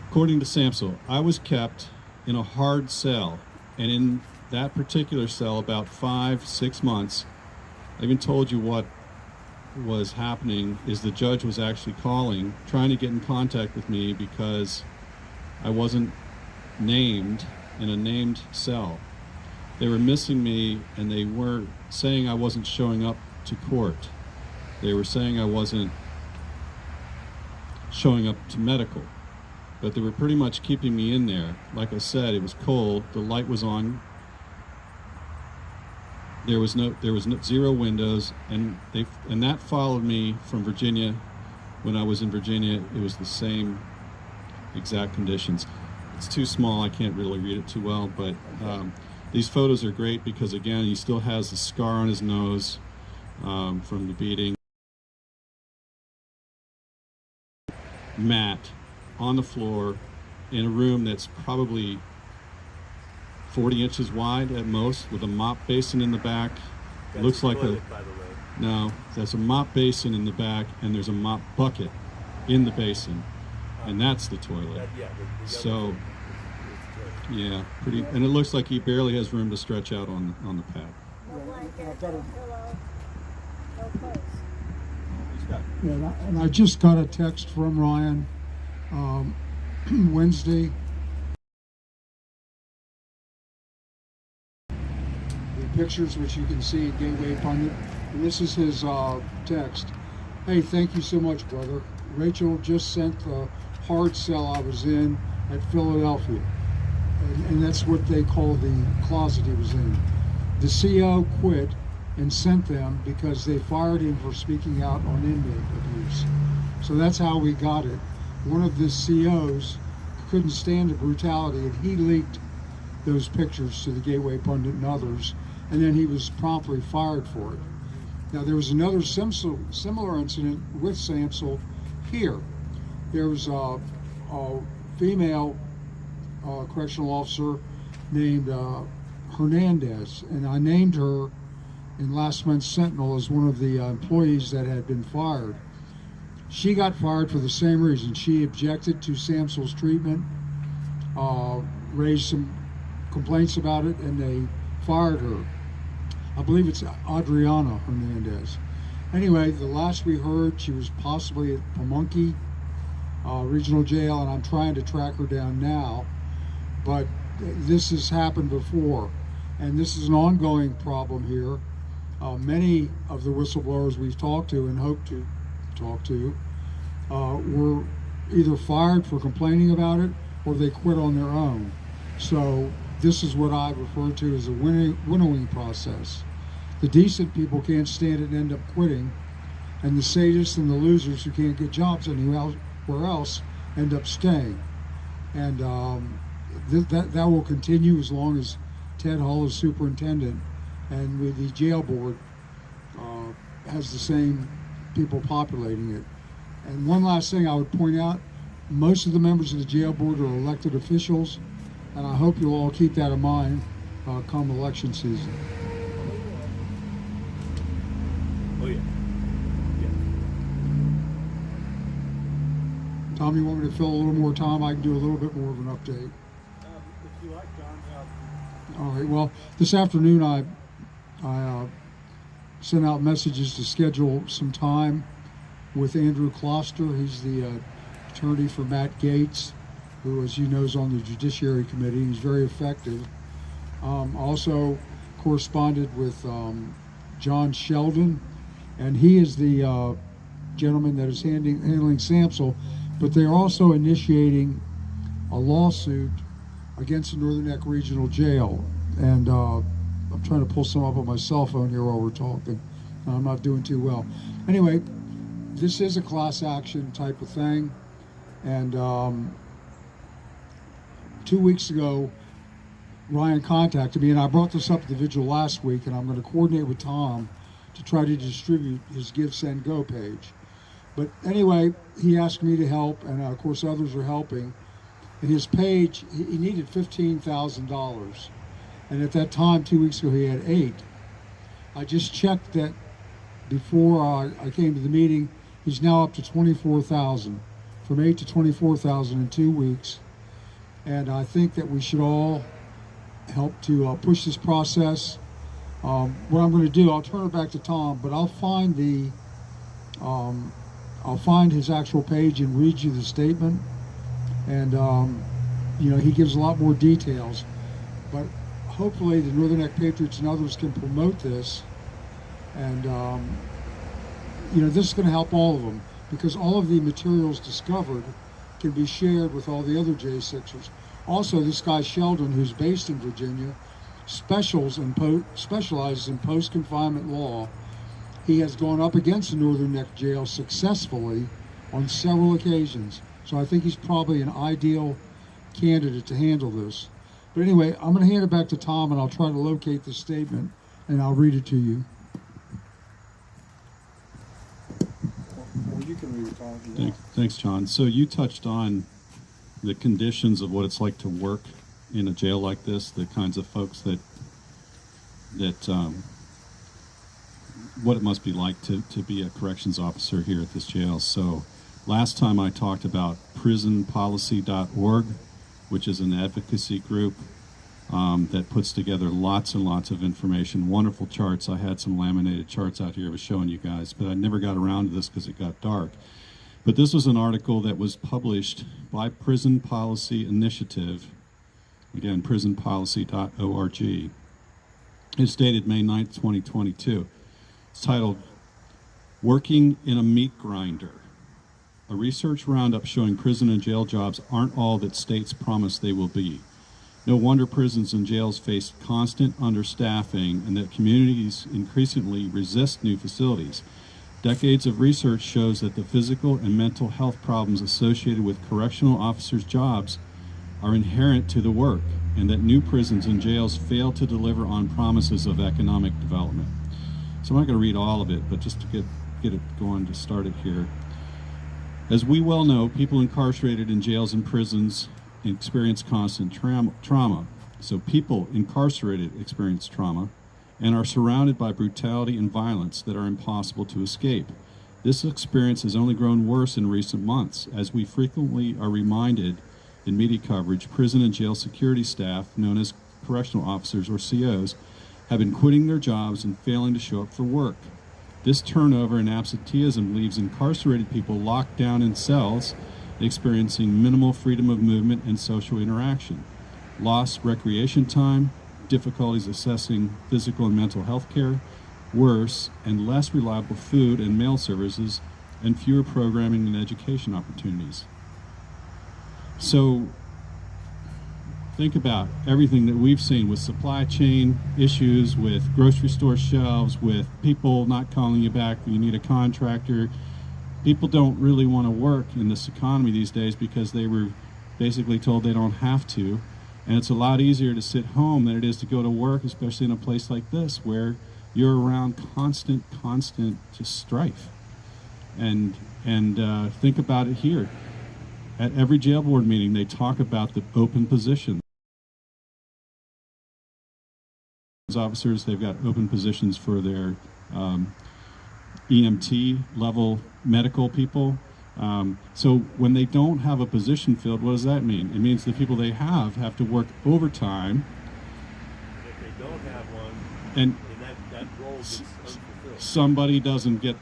According to Samsel, I was kept in a hard cell, and in that particular cell, about 5-6 months, I even told you what was happening is the judge was actually calling, trying to get in contact with me because I wasn't named in a named cell. They were missing me, and they were saying I wasn't showing up to court. They were saying I wasn't showing up to medical, but they were pretty much keeping me in there. Like I said, it was cold, the light was on, there was zero windows, and that followed me from Virginia. When I was in Virginia, it was the same exact conditions. It's too small, I can't really read it too well, but these photos are great because, again, he still has the scar on his nose from the beating. Mat on the floor in a room that's probably 40 inches wide at most, with a mop basin in the back. That's Looks like toilet, by the way. No, that's a mop basin in the back, and there's a mop bucket in the basin, and that's the toilet. The So, yeah, pretty, and it looks like he barely has room to stretch out on the pad. No blanket, I've got no a- pillow, no clothes. Yeah, and I just got a text from Ryan Wednesday. The pictures which you can see at Gateway Pundit, and this is his text. Hey, thank you so much, brother. Rachel just sent the hard cell I was in at Philadelphia, and that's what they call the closet he was in. The CO quit and sent them because they fired him for speaking out on inmate abuse. So that's how we got it. One of the COs couldn't stand the brutality, and he leaked those pictures to the Gateway Pundit and others, and then he was promptly fired for it. Now, there was another similar incident with Samsel here. There was a female correctional officer named Hernandez, and I named her in last month's Sentinel as one of the employees that had been fired. She got fired for the same reason. She objected to Samsel's treatment, raised some complaints about it, and they fired her. I believe it's Adriana Hernandez. Anyway, the last we heard, she was possibly at Pamunkey Regional Jail, and I'm trying to track her down now. But this has happened before, and this is an ongoing problem here. Many of the whistleblowers we've talked to and hope to talk to were either fired for complaining about it, or they quit on their own. So this is what I refer to as a winnowing process. The decent people can't stand it and end up quitting, and the sadists and the losers who can't get jobs anywhere else end up staying. And that will continue as long as Ted Hull is superintendent, and with the jail board has the same people populating it. And one last thing I would point out, most of the members of the jail board are elected officials, and I hope you'll all keep that in mind come election season. Oh yeah. Tom, you want me to fill a little more time? I can do a little bit more of an update. If you like, John. All right, well, this afternoon I sent out messages to schedule some time with Andrew Kloster. He's the attorney for Matt Gates, who, as you know, is on the Judiciary Committee. He's very effective. Also corresponded with John Sheldon, and he is the gentleman that is handling Samsel, but they're also initiating a lawsuit against the Northern Neck Regional Jail. And I'm trying to pull some up on my cell phone here while we're talking. I'm not doing too well. Anyway, this is a class action type of thing. And 2 weeks ago, Ryan contacted me, and I brought this up at the vigil last week, and I'm going to coordinate with Tom to try to distribute his Give, Send, Go page. But anyway, he asked me to help, and of course others are helping. And his page, he needed $15,000. And at that time, 2 weeks ago, he had 8. I just checked that before I came to the meeting. He's now up to 24,000, from 8 to 24,000 in 2 weeks. And I think that we should all help to push this process. What I'm going to do, I'll turn it back to Tom, but I'll find his actual page and read you the statement. And you know, he gives a lot more details. But hopefully the Northern Neck Patriots and others can promote this. And you know, this is going to help all of them, because all of the materials discovered can be shared with all the other J6ers. Also, this guy Sheldon, who's based in Virginia, specializes in post-confinement law. He has gone up against the Northern Neck Jail successfully on several occasions. So I think he's probably an ideal candidate to handle this. But anyway, I'm going to hand it back to Tom, and I'll try to locate the statement, and I'll read it to you. Well, you can read it, Tom. Thanks, John. So you touched on the conditions of what it's like to work in a jail like this, the kinds of folks that what it must be like to be a corrections officer here at this jail. So last time I talked about prisonpolicy.org, which is an advocacy group that puts together lots and lots of information, wonderful charts. I had some laminated charts out here I was showing you guys, but I never got around to this because it got dark. But this was an article that was published by Prison Policy Initiative, again, prisonpolicy.org. It's dated May 9th, 2022. It's titled, Working in a Meat Grinder. A research roundup showing prison and jail jobs aren't all that states promise they will be. No wonder prisons and jails face constant understaffing and that communities increasingly resist new facilities. Decades of research shows that the physical and mental health problems associated with correctional officers' jobs are inherent to the work, and that new prisons and jails fail to deliver on promises of economic development. So I'm not going to read all of it, but just to get it going, to start it here. As we well know, people incarcerated in jails and prisons experience constant trauma. So people incarcerated experience trauma and are surrounded by brutality and violence that are impossible to escape. This experience has only grown worse in recent months, as we frequently are reminded in media coverage. Prison and jail security staff, known as correctional officers or COs, have been quitting their jobs and failing to show up for work. This turnover and absenteeism leaves incarcerated people locked down in cells, experiencing minimal freedom of movement and social interaction, lost recreation time, difficulties assessing physical and mental health care, worse and less reliable food and mail services, and fewer programming and education opportunities. So think about everything that we've seen with supply chain issues, with grocery store shelves, with people not calling you back when you need a contractor. People don't really want to work in this economy these days because they were basically told they don't have to. And it's a lot easier to sit home than it is to go to work, especially in a place like this where you're around constant just strife. And think about it here. At every jail board meeting, they talk about the open position. Officers, they've got open positions for their EMT level medical people. So when they don't have a position filled, what does that mean? It means the people they have to work overtime. If they don't have one, and that role gets unfulfilled. Somebody doesn't get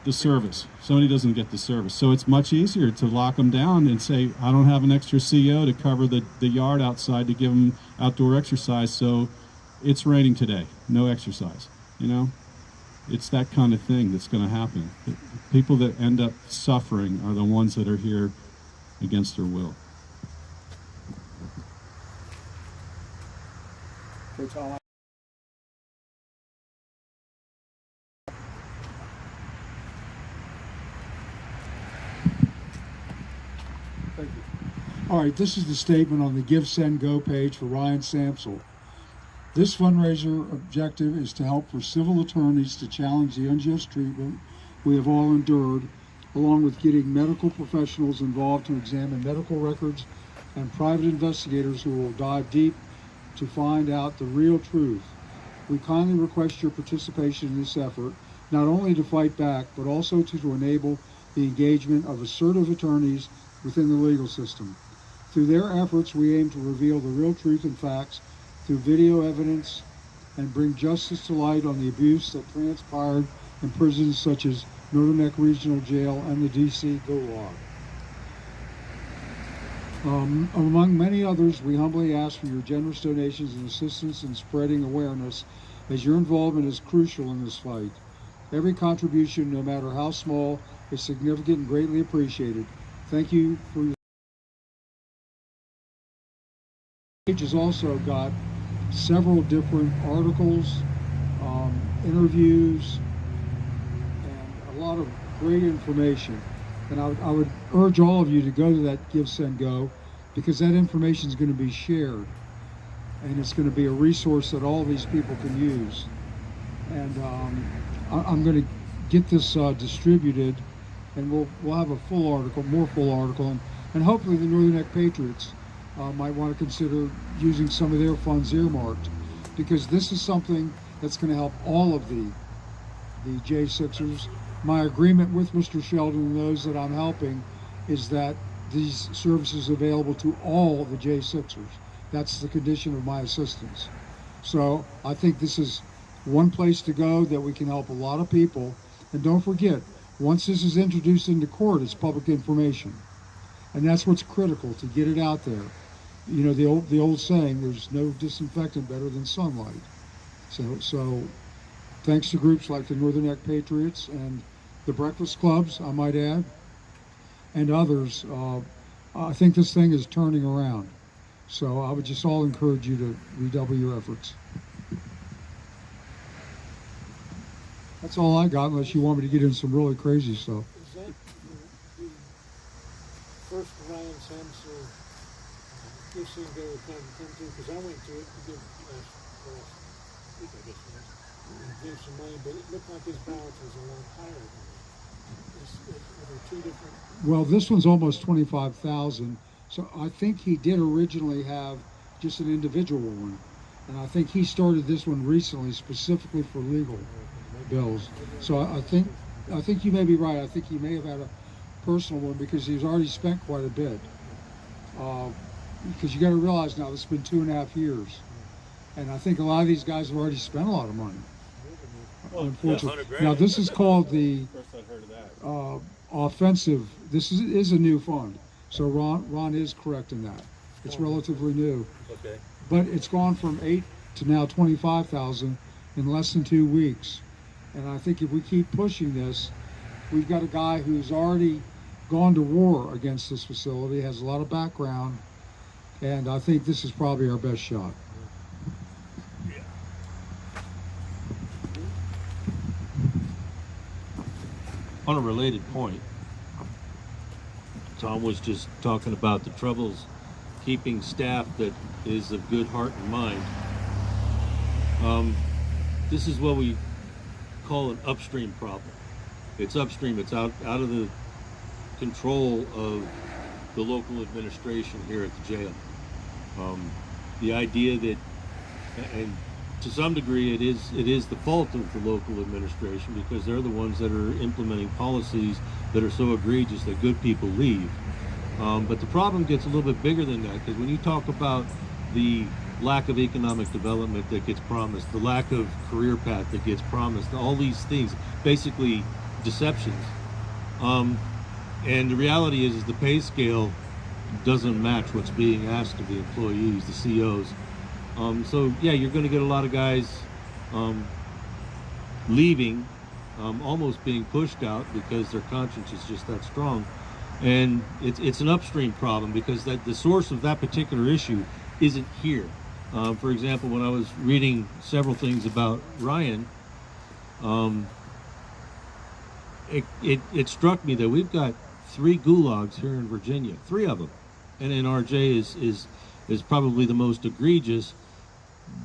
the service. Somebody doesn't get the service. So it's much easier to lock them down and say, I don't have an extra CO to cover the yard outside to give them outdoor exercise, so it's raining today, no exercise, you know? It's that kind of thing that's going to happen. The people that end up suffering are the ones that are here against their will. Okay, Tom. Thank you. All right, this is the statement on the Give, Send, Go page for Ryan Samsel. This fundraiser objective is to help for civil attorneys to challenge the unjust treatment we have all endured, along with getting medical professionals involved to examine medical records and private investigators who will dive deep to find out the real truth. We kindly request your participation in this effort, not only to fight back, but also to enable the engagement of assertive attorneys within the legal system. Through their efforts, we aim to reveal the real truth and facts through video evidence and bring justice to light on the abuse that transpired in prisons such as Northern Neck Regional Jail and the D.C. Gulag. Among many others, we humbly ask for your generous donations and assistance in spreading awareness, as your involvement is crucial in this fight. Every contribution, no matter how small, is significant and greatly appreciated. Thank you for your page has also got several different articles, interviews, and a lot of great information. And I would urge all of you to go to that Give, Send, Go, because that information is going to be shared, and it's going to be a resource that all of these people can use. And I'm going to get this distributed, and we'll have a full article, more full article, and hopefully the Northern Neck Patriots might want to consider using some of their funds earmarked, because this is something that's going to help all of the J6ers. My agreement with Mr. Sheldon and those that I'm helping is that these services are available to all the J6ers. That's the condition of my assistance. So I think this is one place to go that we can help a lot of people. And don't forget, once this is introduced into court, it's public information. And that's what's critical, to get it out there. You know, the old saying, there's no disinfectant better than sunlight. So thanks to groups like the Northern Neck Patriots and the Breakfast Clubs, I might add, and others, I think this thing is turning around. So I would just all encourage you to redouble your efforts. That's all I got, unless you want me to get in some really crazy stuff. Is that the first Ryan Sims Give, Send, Go time to come to? Because I went to it to give last week, I guess it was, and give some money, but it looked like his balance was a lot higher than that. Are there two different? Well, this one's almost 25,000. So I think he did originally have just an individual one, and I think he started this one recently specifically for legal bills. So I think you may be right. I think he may have had a personal one, because he's already spent quite a bit. Because you got to realize now, this has been 2.5 years, and I think a lot of these guys have already spent a lot of money. Unfortunately, now this is called the offensive. This is a new fund, so Ron is correct in that. It's relatively new. Okay. But it's gone from 8 to now 25,000 in less than 2 weeks. And I think if we keep pushing this, we've got a guy who's already gone to war against this facility, has a lot of background, and I think this is probably our best shot. On a related point, Tom was just talking about the troubles keeping staff that is of good heart and mind. This is what we call an upstream problem. It's upstream. It's out of the control of the local administration here at the jail. The idea that, and to some degree, it is the fault of the local administration, because they're the ones that are implementing policies that are so egregious that good people leave. But the problem gets a little bit bigger than that, because when you talk about the lack of economic development that gets promised, the lack of career path that gets promised, all these things, basically deceptions. And the reality is the pay scale doesn't match what's being asked of the employees, the COs. So yeah, you're going to get a lot of guys leaving, almost being pushed out because their conscience is just that strong. And it's an upstream problem, because the source of that particular issue isn't here. For example, when I was reading several things about Ryan, it struck me that we've got 3 gulags here in Virginia, 3 of them. NNRJ is probably the most egregious.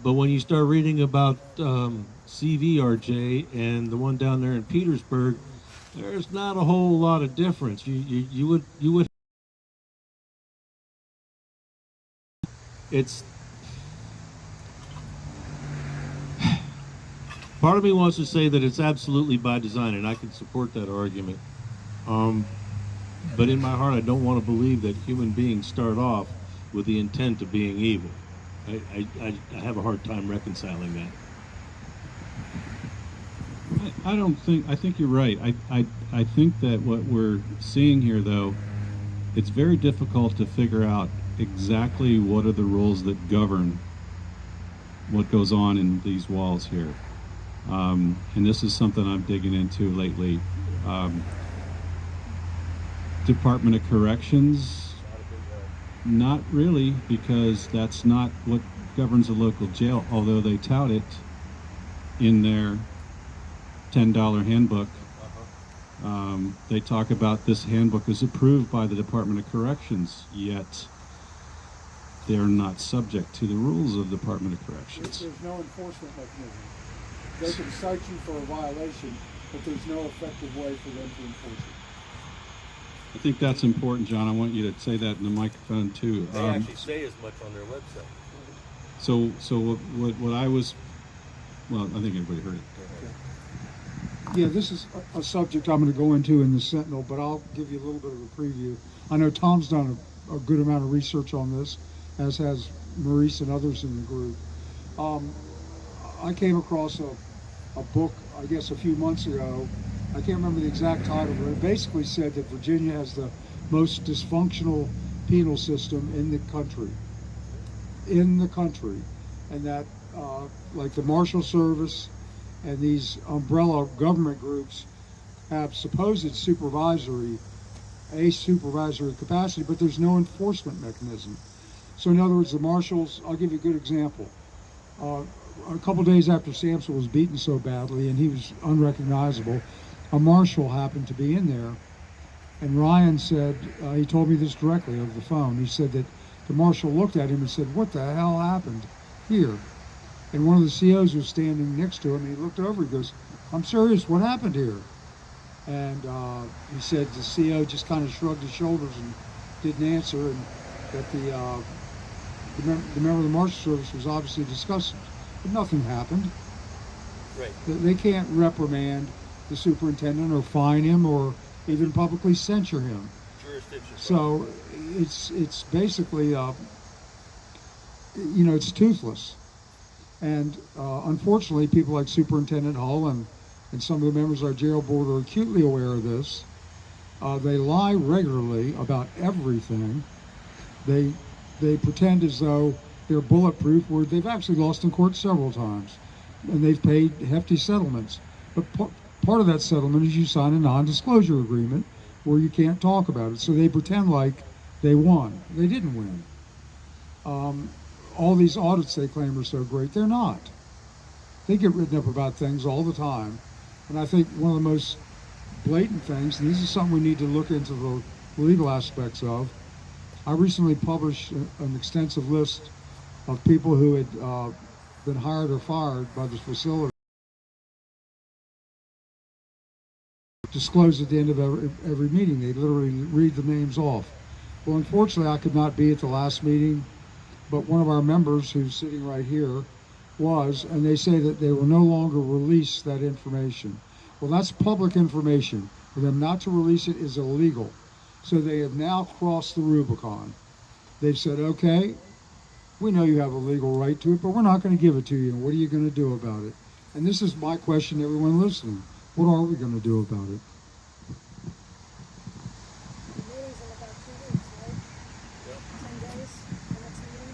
But when you start reading about CVRJ and the one down there in Petersburg, there's not a whole lot of difference. You would it's part of me wants to say that it's absolutely by design, and I can support that argument. But in my heart, I don't want to believe that human beings start off with the intent of being evil. I have a hard time reconciling that. I think you're right. I think that what we're seeing here, though, it's very difficult to figure out exactly what are the rules that govern what goes on in these walls here. And this is something I'm digging into lately. Department of Corrections, not really, because that's not what governs a local jail, although they tout it in their $10 handbook. They talk about this handbook is approved by the Department of Corrections, yet they're not subject to the rules of the Department of Corrections. There's no enforcement mechanism. They can cite you for a violation, but there's no effective way for them to enforce it. I think that's important, John. I want you to say that in the microphone too. They actually say as much on their website. So what I was, well, I think everybody heard it. Yeah, this is a subject I'm going to go into in the Sentinel, but I'll give you a little bit of a preview. I know Tom's done a good amount of research on this, as has Maurice and others in the group. I came across a book, I guess a few months ago. I can't remember the exact title, but it basically said that Virginia has the most dysfunctional penal system in the country. And that like the Marshal Service and these umbrella government groups have supposed supervisory capacity, but there's no enforcement mechanism. So in other words, the marshals, I'll give you a good example. A couple days after Samson was beaten so badly and he was unrecognizable, a marshal happened to be in there, and Ryan said, he told me this directly over the phone, he said that the marshal looked at him and said, "What the hell happened here?" And one of the COs was standing next to him, and he looked over, he goes, "I'm serious, what happened here?" And he said the CO just kind of shrugged his shoulders and didn't answer, and that the member of the Marshal Service was obviously disgusted. But nothing happened. Right. They can't reprimand the superintendent or fine him or even publicly censure him. Jurisdiction. So it's basically, it's toothless. And unfortunately, people like Superintendent Hull and some of the members of our jail board are acutely aware of this. They lie regularly about everything. They pretend as though they're bulletproof, where they've actually lost in court several times, and they've paid hefty settlements. But part of that settlement is you sign a non-disclosure agreement where you can't talk about it. So they pretend like they won. They didn't win. All these audits they claim are so great, they're not. They get written up about things all the time. And I think one of the most blatant things, and this is something we need to look into the legal aspects of, I recently published an extensive list of people who had been hired or fired by this facility. Disclosed at the end of every meeting. They literally read the names off. Well, unfortunately, I could not be at the last meeting, but one of our members, who's sitting right here, was, and they say that they will no longer release that information. Well, that's public information. For them not to release it is illegal. So they have now crossed the Rubicon. They've said, okay, we know you have a legal right to it, but we're not going to give it to you. And what are you going to do about it? And this is my question to everyone listening. What are we going to do about it? The meeting's in about 2 weeks, right? Yep. 10 days, the next meeting?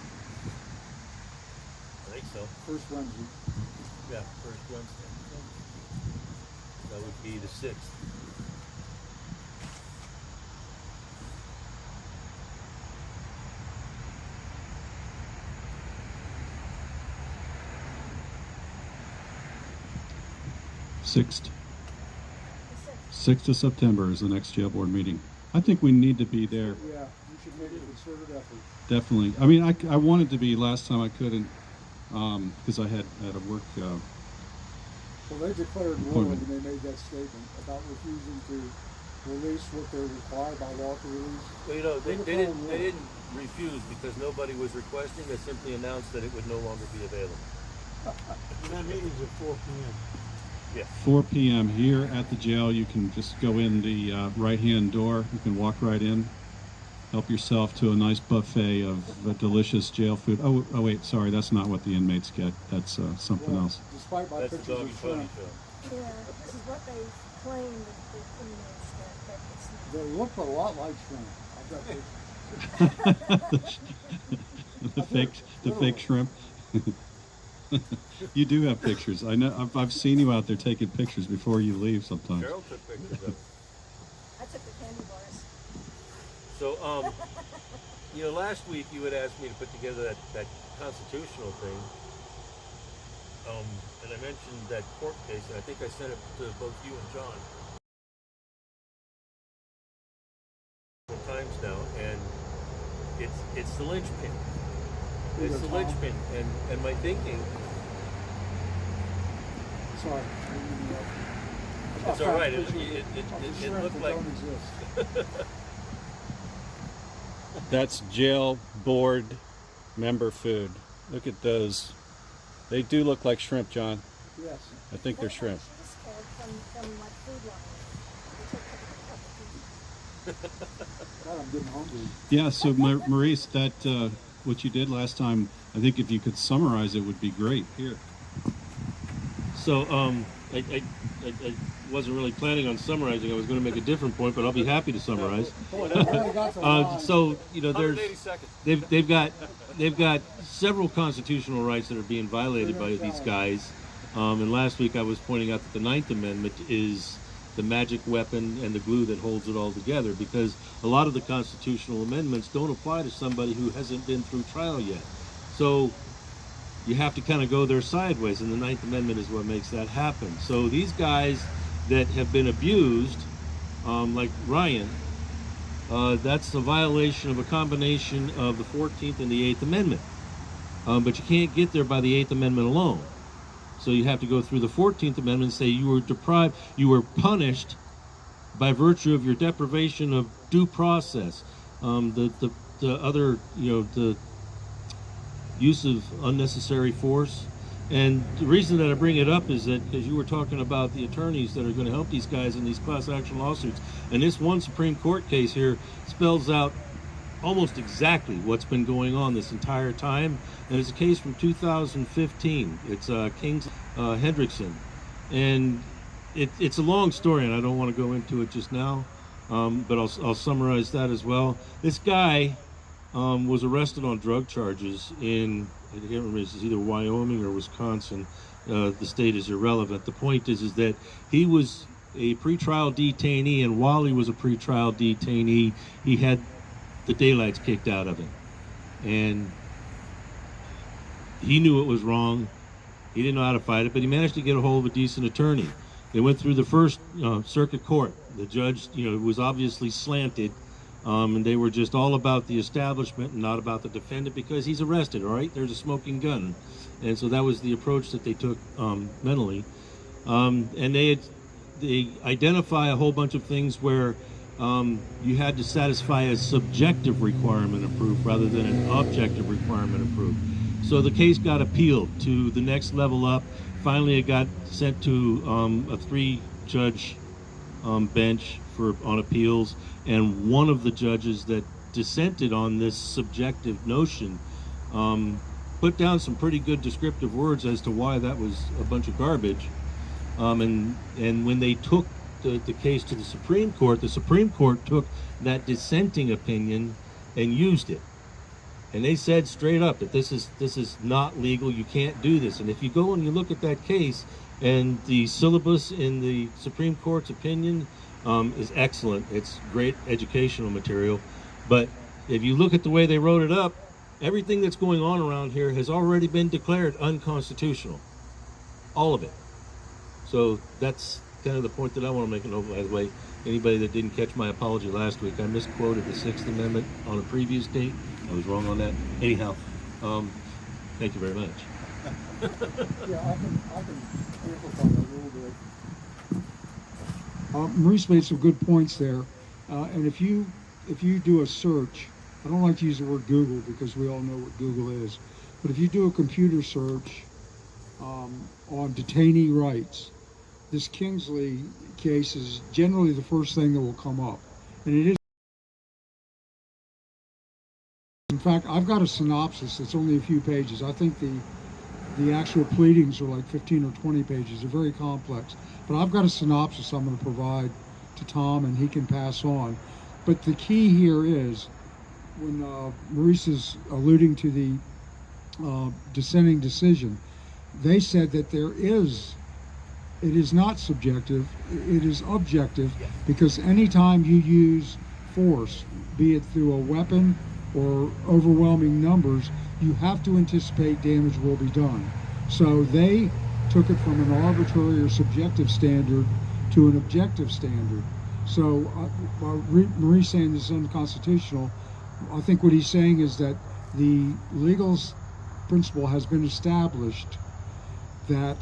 I think so. First Wednesday. Yeah, first Wednesday. That would be the 6th. Sixth. 6th of September is the next jail board meeting. I think we need to be there. Yeah, you should make a concerted effort. Definitely. I mean, I wanted to be last time I couldn't, because I had a work. Well, they declared war when they made that statement about refusing to release what they're required by law to release. Well, they refused because nobody was requesting. They simply announced that it would no longer be available. That meeting's at 4 p.m. Yes. 4 p.m. here at the jail. You can just go in the right-hand door. You can walk right in. Help yourself to a nice buffet of delicious jail food. Oh, wait, sorry, that's not what the inmates get. That's something else. Despite my That's the pictures dog of and pony shrimp, show. Yeah, this is what they claim that the inmates get, but it's not. they look a lot like shrimp. I've got pictures. the fake shrimp. You do have pictures. I know. I've seen you out there taking pictures before you leave sometimes. Cheryl took pictures of it. I took the candy bars. So, last week you had asked me to put together that constitutional thing. And I mentioned that court case, and I think I sent it to both you and John several times now, and it's the linchpin. It's the linchpin, and my thinking. Sorry. It's all right. It looked like. That's jail board member food. Look at those. They do look like shrimp, John. Yes. I think they're shrimp. From like food lines. God, I'm getting hungry. Yeah. So, Maurice, that what you did last time, I think if you could summarize it, would be great. Here. So, I wasn't really planning on summarizing. I was going to make a different point, but I'll be happy to summarize. So, they've got several constitutional rights that are being violated by these guys. And last week I was pointing out that the 9th Amendment is the magic weapon and the glue that holds it all together, because a lot of the constitutional amendments don't apply to somebody who hasn't been through trial yet. So you have to kind of go there sideways, and the 9th Amendment is what makes that happen. So these guys that have been abused, like Ryan, that's a violation of a combination of the 14th and the 8th Amendment. But you can't get there by the 8th Amendment alone. So you have to go through the 14th Amendment and say you were deprived, you were punished by virtue of your deprivation of due process. The other, the use of unnecessary force. And the reason that I bring it up is that because you were talking about the attorneys that are going to help these guys in these class action lawsuits, and this one Supreme Court case here spells out almost exactly what's been going on this entire time. And it's a case from 2015. It's King's Hendrickson, and it's a long story, and I don't want to go into it just now, but I'll summarize that as well. This guy was arrested on drug charges in, I can't remember, it's either Wyoming or Wisconsin. The state is irrelevant. The point is that he was a pretrial detainee, and while he was a pretrial detainee, he had the daylights kicked out of him. And he knew it was wrong. He didn't know how to fight it, but he managed to get a hold of a decent attorney. They went through the first circuit court. The judge, was obviously slanted, and they were just all about the establishment and not about the defendant, because he's arrested, all right? There's a smoking gun. And so that was the approach that they took mentally. And they identify a whole bunch of things where you had to satisfy a subjective requirement of proof rather than an objective requirement of proof. So the case got appealed to the next level up. Finally, it got sent to a 3-judge bench on appeals, and one of the judges that dissented on this subjective notion put down some pretty good descriptive words as to why that was a bunch of garbage. And when they took the case to the Supreme Court took that dissenting opinion and used it. And they said straight up that this is not legal. You can't do this. And if you go and you look at that case, and the syllabus in the Supreme Court's opinion is excellent. It's great educational material. But if you look at the way they wrote it up, everything that's going on around here has already been declared unconstitutional. All of it. So that's kind of the point that I want to make. And by the way, anybody that didn't catch my apology last week, I misquoted the 6th Amendment on a previous date. I was wrong on that. Anyhow, thank you very much. Yeah, I can amplify that a little bit. Maurice made some good points there, and if you do a search I don't like to use the word Google because we all know what Google is. But if you do a computer search on detainee rights, this Kingsley case is generally the first thing that will come up. And it is. In fact, I've got a synopsis that's only a few pages. I think the actual pleadings are like 15 or 20 pages. They're very complex. But I've got a synopsis I'm going to provide to Tom, and he can pass on. But the key here is, when Maurice is alluding to the dissenting decision, they said that it is not subjective, it is objective, because anytime you use force, be it through a weapon or overwhelming numbers, you have to anticipate damage will be done. So they took it from an arbitrary or subjective standard to an objective standard. So Maurice saying this is unconstitutional, I think what he's saying is that the legal principle has been established that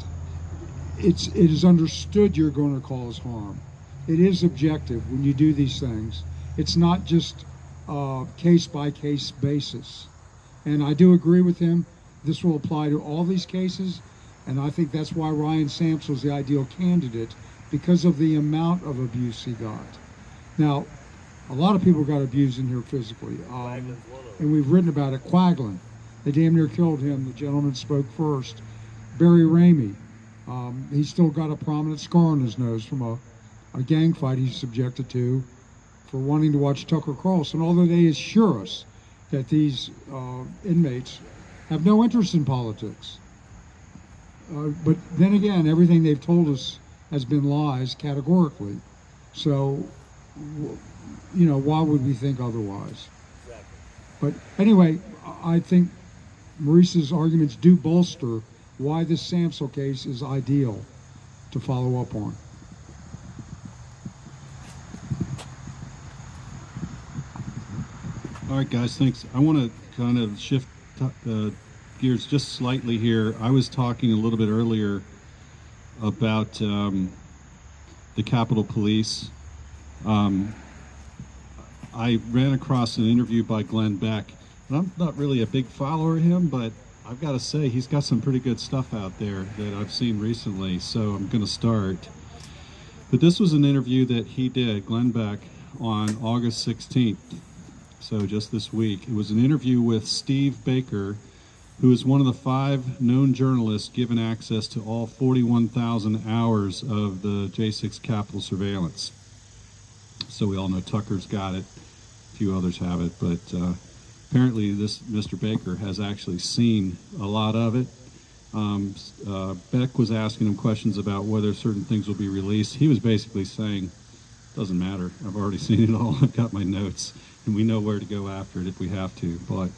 it is understood you're going to cause harm. It is objective when you do these things. It's not just case-by-case basis. And I do agree with him. This will apply to all these cases, and I think that's why Ryan Samps was the ideal candidate, because of the amount of abuse he got. Now, a lot of people got abused in here physically, and we've written about it. Quaglin, they damn near killed him. The gentleman spoke first. Barry Ramey, he's still got a prominent scar on his nose from a gang fight he's subjected to for wanting to watch Tucker Carlson, although they assure us that these inmates have no interest in politics. But then again, everything they've told us has been lies categorically. So, you know, why would we think otherwise? Exactly. But anyway, I think Maurice's arguments do bolster why this Samsel case is ideal to follow up on. All right, guys, thanks. I want to kind of shift gears just slightly here. I was talking a little bit earlier about the Capitol Police. I ran across an interview by Glenn Beck, and I'm not really a big follower of him, but I've got to say he's got some pretty good stuff out there that I've seen recently, so I'm going to start. But this was an interview that he did, Glenn Beck, on August 16th, so just this week. It was an interview with Steve Baker, who is one of the 5 known journalists given access to all 41,000 hours of the J6 Capitol surveillance. So we all know Tucker's got it, a few others have it, but apparently this Mr. Baker has actually seen a lot of it. Beck was asking him questions about whether certain things will be released. He was basically saying, doesn't matter, I've already seen it all, I've got my notes, and we know where to go after it if we have to. But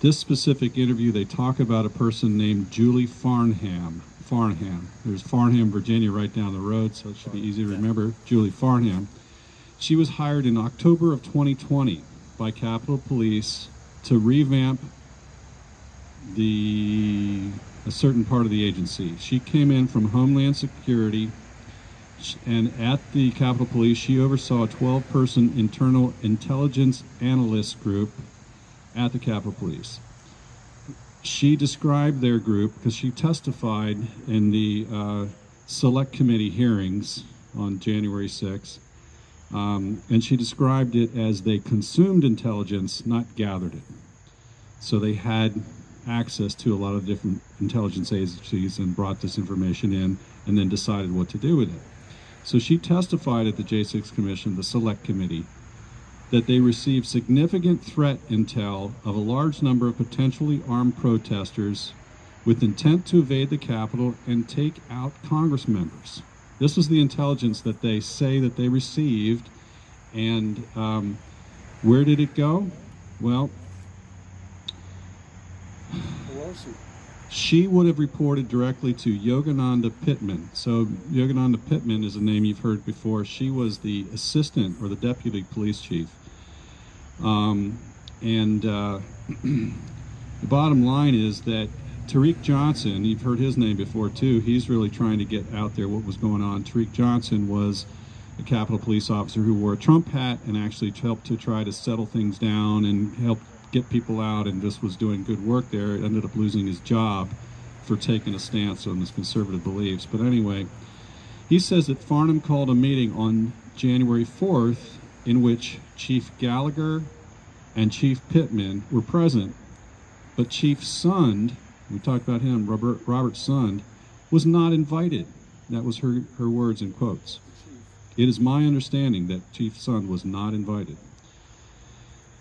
this specific interview, they talk about a person named Julie Farnham. There's Farnham, Virginia, right down the road, so it should be easy to remember. Julie Farnham. She was hired in October of 2020 by Capitol Police to revamp a certain part of the agency. She came in from Homeland Security, and at the Capitol Police, she oversaw a 12-person internal intelligence analyst group at the Capitol Police. She described their group, because she testified in the Select Committee hearings on January 6th, and she described it as they consumed intelligence, not gathered it. So they had access to a lot of different intelligence agencies and brought this information in and then decided what to do with it. So she testified at the J6 Commission, the Select Committee, that they received significant threat intel of a large number of potentially armed protesters with intent to invade the Capitol and take out Congress members. This was the intelligence that they say that they received, and where did it go? Well, she would have reported directly to Yogananda Pittman. So Yogananda Pittman is a name you've heard before. She was the assistant or the deputy police chief. The bottom line is that Tariq Johnson, you've heard his name before too, he's really trying to get out there what was going on. Tariq Johnson was a Capitol Police officer who wore a Trump hat and actually helped to try to settle things down and help get people out and just was doing good work there. Ended up losing his job for taking a stance on his conservative beliefs. But anyway, he says that Farnham called a meeting on January 4th in which Chief Gallagher and Chief Pittman were present, but Chief Sund, we talked about him, Robert Sund, was not invited. That was her words in quotes. It is my understanding that Chief Sund was not invited.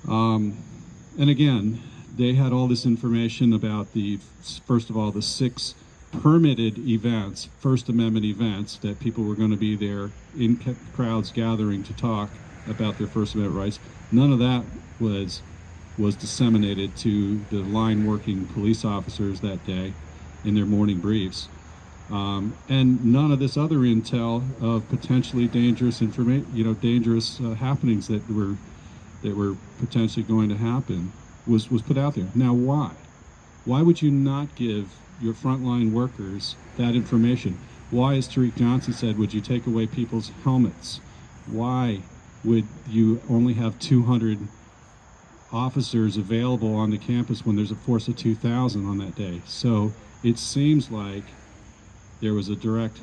And again, they had all this information about first of all, the 6 permitted events, First Amendment events, that people were going to be there in crowds gathering to talk about their First Amendment rights. None of that was disseminated to the line working police officers that day in their morning briefs. And none of this other intel of potentially dangerous dangerous happenings that were potentially going to happen was put out there. Now, why? Why would you not give your frontline workers that information? Why, as Tariq Johnson said, would you take away people's helmets? Why would you only have 200 officers available on the campus when there's a force of 2,000 on that day? So it seems like there was a direct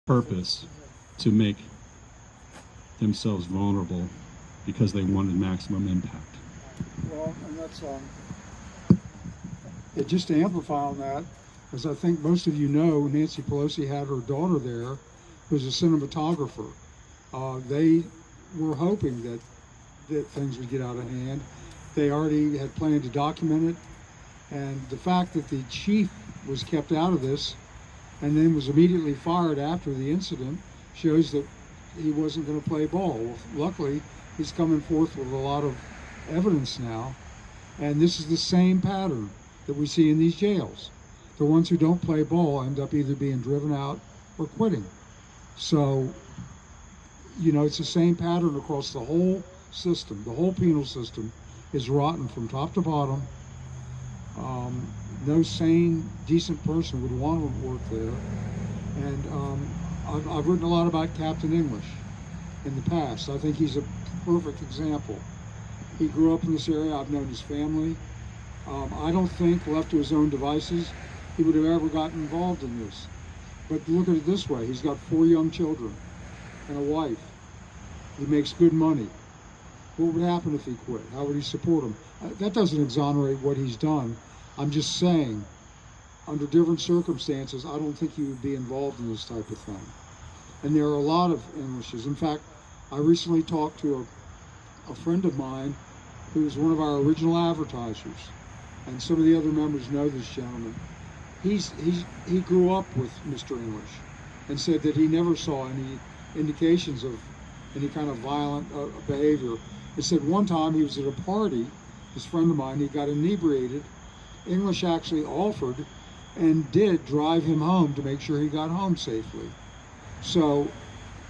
purpose to make themselves vulnerable because they wanted maximum impact. Well, and that's just to amplify on that, as I think most of you know, Nancy Pelosi had her daughter there, who's a cinematographer. They were hoping that things would get out of hand. They already had planned to document it, and the fact that the chief was kept out of this and then was immediately fired after the incident shows that he wasn't going to play ball. Well, luckily, he's coming forth with a lot of evidence now, and this is the same pattern that we see in these jails. The ones who don't play ball end up either being driven out or quitting. So, it's the same pattern across the whole system. The whole penal system is rotten from top to bottom. No sane, decent person would want to work there. And I've written a lot about Captain English in the past. I think he's a perfect example. He grew up in this area. I've known his family. I don't think, left to his own devices, he would have ever gotten involved in this. But look at it this way. He's got 4 young children and a wife. He makes good money. What would happen if he quit? How would he support them? That doesn't exonerate what he's done. I'm just saying, under different circumstances, I don't think he would be involved in this type of thing. And there are a lot of Englishes. In fact, I recently talked to a friend of mine who was one of our original advertisers, and some of the other members know this gentleman. He grew up with Mr. English and said that he never saw any indications of any kind of violent behavior. He said one time he was at a party, this friend of mine, he got inebriated. English actually offered and did drive him home to make sure he got home safely. So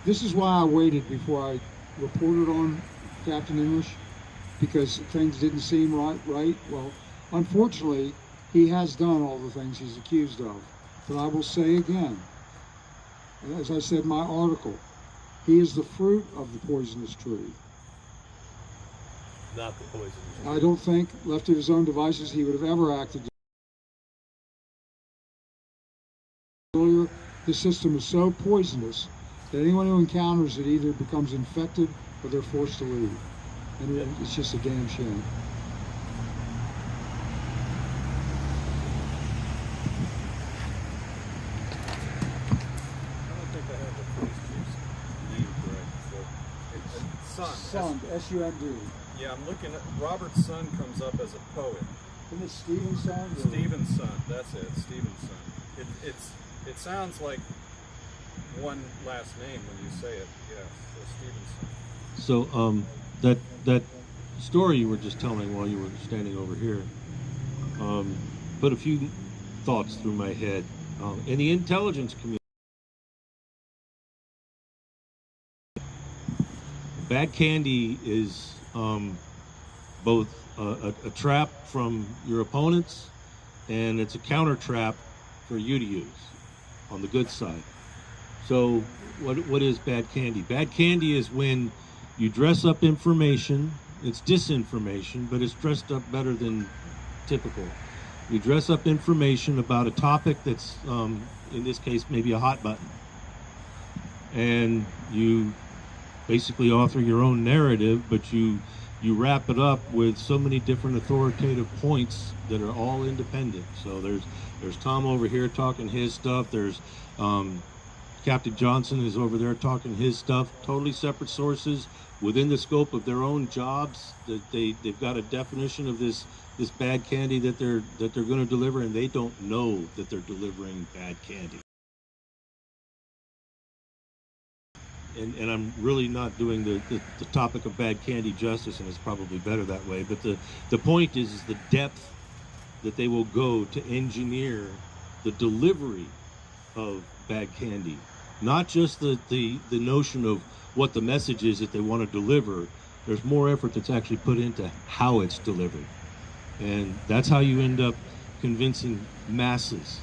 this is why I waited before I reported on Captain English, because things didn't seem right. Well, unfortunately, he has done all the things he's accused of. But I will say again, as I said in my article, he is the fruit of the poisonous tree. Not the poisonous tree. I don't think, left to his own devices, he would have ever acted. Earlier, the system is so poisonous that anyone who encounters it either becomes infected or they're forced to leave. And it's just a damn shame. Sund, S-U-N-D. Yeah, I'm looking at Robert's son comes up as a poet. Isn't it Stephen Sund? Stephen's son, that's it, Stephen's son. It sounds like one last name when you say it. Yeah, so Stephen's son. So that story you were just telling while you were standing over here put a few thoughts through my head. In the intelligence community, bad candy is both a trap from your opponents, and it's a counter trap for you to use on the good side. So what is bad candy? Bad candy is when you dress up information. It's disinformation, but it's dressed up better than typical. You dress up information about a topic that's, in this case, maybe a hot button. And you basically author your own narrative, but you wrap it up with so many different authoritative points that are all independent. So there's Tom over here talking his stuff. There's Captain Johnson is over there talking his stuff. Totally separate sources within the scope of their own jobs. That they've got a definition of this bad candy that they're going to deliver, and they don't know that they're delivering bad candy. And I'm really not doing the topic of bad candy justice, and it's probably better that way. But the point is the depth that they will go to engineer the delivery of bad candy. Not just the notion of what the message is that they want to deliver. There's more effort that's actually put into how it's delivered. And that's how you end up convincing masses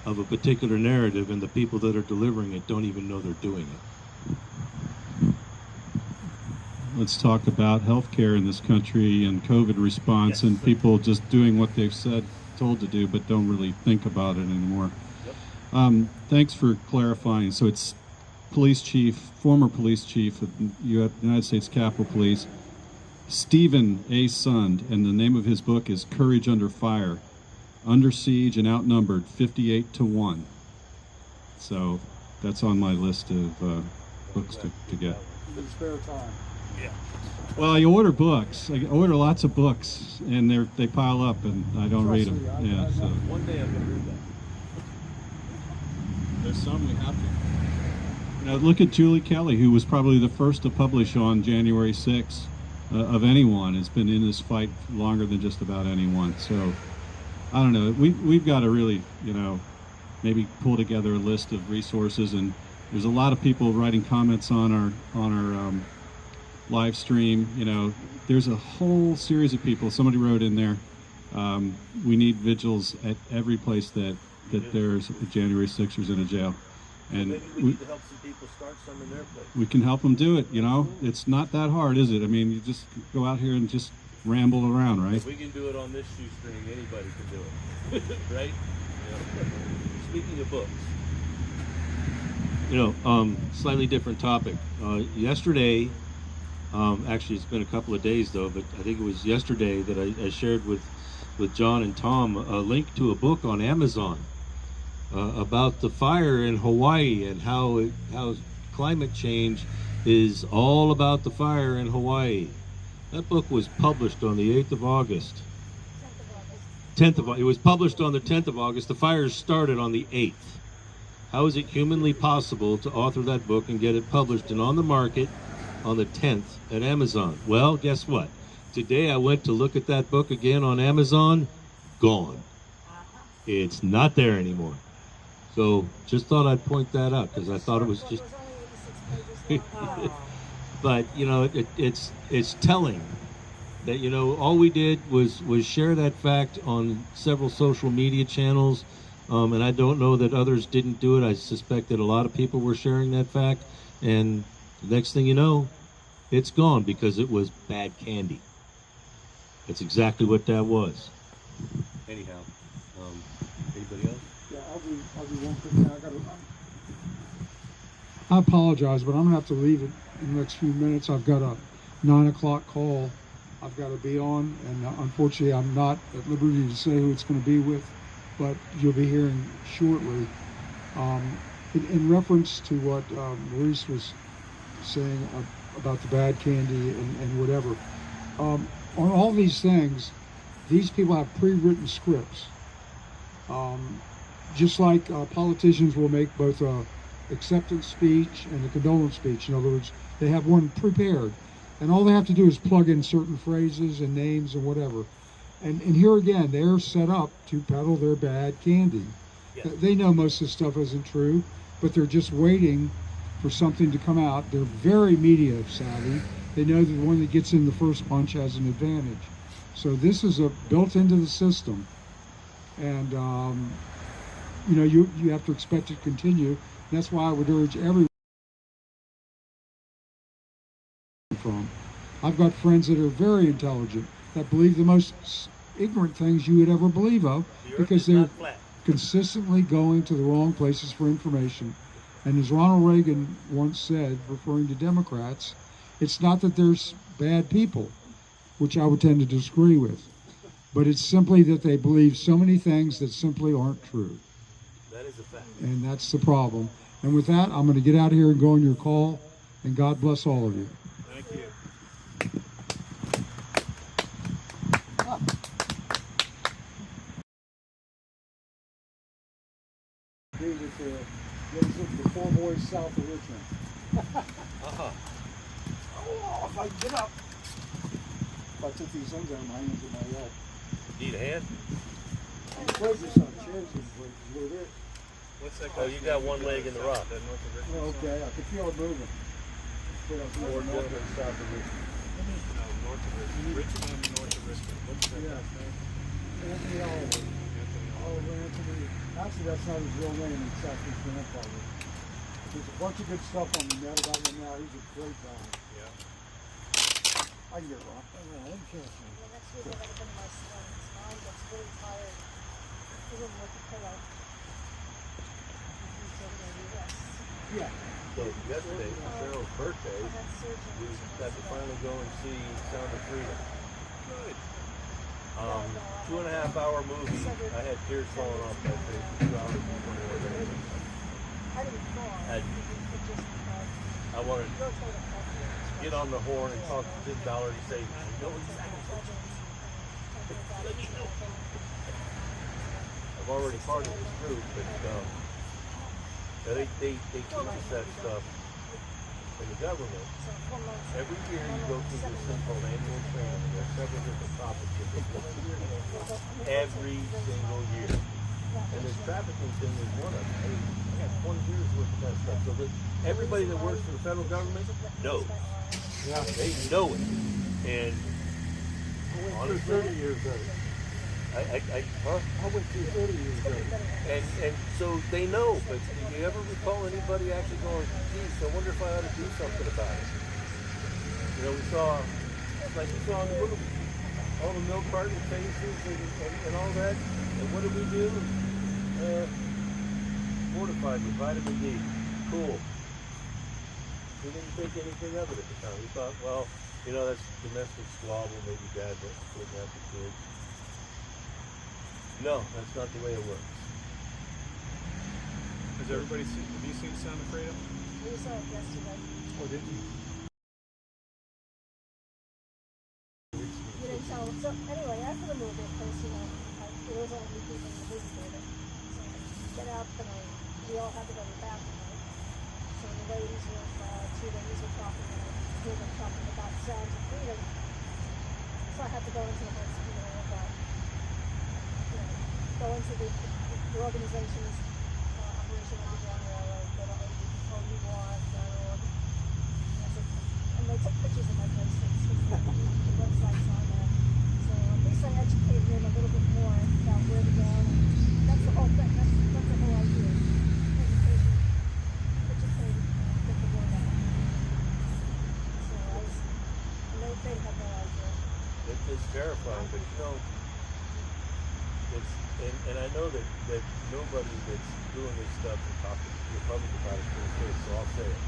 of a particular narrative, and the people that are delivering it don't even know they're doing it. Let's talk about healthcare in this country and COVID response, and people just doing what they've told to do, but don't really think about it anymore. Yep. Thanks for clarifying. So it's former police chief of United States Capitol Police, Stephen A. Sund, and the name of his book is Courage Under Fire, Under Siege and Outnumbered 58-1. So that's on my list of books to get. In spare time. Yeah. Well, you order books. I order lots of books, and they pile up, and I don't read them. Yeah. So One day I'm going to read that. There's some we have to. now look at Julie Kelly, who was probably the first to publish on January 6th of anyone. Has been in this fight longer than just about anyone. So I don't know. We've got to really, maybe pull together a list of resources, and there's a lot of people writing comments on our live stream. There's a whole series of people. Somebody wrote in there, we need vigils at every place that there's January 6ers in a jail. And maybe we need to help some people start some in their place. We can help them do it, It's not that hard, is it? I mean, you just go out here and just ramble around, right? If we can do it on this shoestring, anybody can do it. Right? Speaking of books, slightly different topic. Yesterday, actually it's been a couple of days though, but I think it was yesterday that I shared with John and Tom a link to a book on Amazon about the fire in Hawaii and how climate change is all about the fire in Hawaii. That book was published on the 8th of August. 10th of August. It was published on the 10th of August. The fires started on the 8th. How is it humanly possible to author that book and get it published and on the market on the 10th at Amazon? Well, guess what? Today I went to look at that book again on Amazon. Gone. It's not there anymore. So just thought I'd point that out because I thought it was just... But, it's telling that, all we did was share that fact on several social media channels. And I don't know that others didn't do it. I suspect that a lot of people were sharing that fact. And the next thing you know, it's gone because it was bad candy. That's exactly what that was. Anyhow, anybody else? Yeah, I'll do one quick thing. I apologize, but I'm going to have to leave it in the next few minutes. I've got a 9 o'clock call I've got to be on, and unfortunately I'm not at liberty to say who it's going to be with, but you'll be hearing shortly. In reference to what Maurice was saying about the bad candy and whatever, on all these things, these people have pre-written scripts. Just like politicians will make both a acceptance speech and a condolence speech. In other words, they have one prepared, and all they have to do is plug in certain phrases and names and whatever. And here again, they're set up to peddle their bad candy. Yes. They know most of the stuff isn't true, but they're just waiting for something to come out. They're very media savvy. They know that the one that gets in the first punch has an advantage. So this is built into the system. And you know, you have to expect it to continue. And that's why I would urge everyone from. I've got friends that are very intelligent that believe the most ignorant things you would ever believe of because they're consistently going to the wrong places for information. And as Ronald Reagan once said, referring to Democrats, it's not that there's bad people, which I would tend to disagree with, but it's simply that they believe so many things that simply aren't true. That is a fact. And that's the problem. And with that, I'm going to get out of here and go on your call, and God bless all of you. Thank you. The poor boys south of Richmond. Oh, if I can get up. If I took these things out of my hands with my leg. Need a hand? I'm afraid there's some chairs in place. Where it is. What's that? Oh, you got one leg in the rock. Oh, okay, I can feel it moving. Put up Or north or south of Richmond. No, north of Richmond. Richmond, north of Richmond. What's that guy's name? Anthony Oliver. Anthony Oliver Anthony. Actually, that's not his real name. It's actually his grandfather. There's a bunch of good stuff on the net about him now. He's a great guy. Yeah. I can get it wrong. I'm careful. Well, next week I gotta bring my son. His mom gets really tired. He doesn't like the pillow. He's over there in the US. Yeah. So yesterday, Cheryl's birthday, I had surgery. we got to finally go and see Sound of Freedom. Good. 2.5 hour movie. I had tears falling off my face. 2 hours and 21 minutes. I didn't fall. I- It just, I wanted go to the hospital. to get on the horn and talk to Tim Ballard and say, no, I've already parted this group, but they teach us that stuff in the government. Every year you go through this thing called annual training. There are several different topics in this every single year. And this trafficking thing is one of them. I got 20 years worth of that stuff. So that everybody that works for the federal government knows. Yeah. They know it. And honestly, 30 years of it. I went through 30 years of it. And so they know, but do you ever recall anybody actually going, geez, I wonder if I ought to do something about it? You know, we saw, like we saw in the movie, all the milk carton faces and all that. And what did we do? Fortified with vitamin D. Cool. We didn't think anything of it at the time. We thought, well, you know, that's domestic squabble, maybe dad looking at the kids. No, that's not the way it works. Has everybody seen, have you seen Sound of Freedom? We saw it yesterday. Oh, did you? You didn't tell. So anyway, after the movie, of course, you know, there was only people in the movie theater. So get out and we all had to go to the bathroom. Right? So the ladies were, two ladies were talking, and I heard them talking about Sounds of Freedom. So I had to go into the next, you know, about, you know, go into the organization's Operation Underground Railroad, go to OUR.org. And they took pictures of my bracelets. The website's on there. So at least I educated them a little bit more about where to go. That's the whole thing. That's the whole idea. Education. Educate and get the word out. So I was, and they had no idea. It's terrifying, but you know, it's, and I know that nobody that's doing this stuff and talking to the public about it is going to say it, so I'll say it.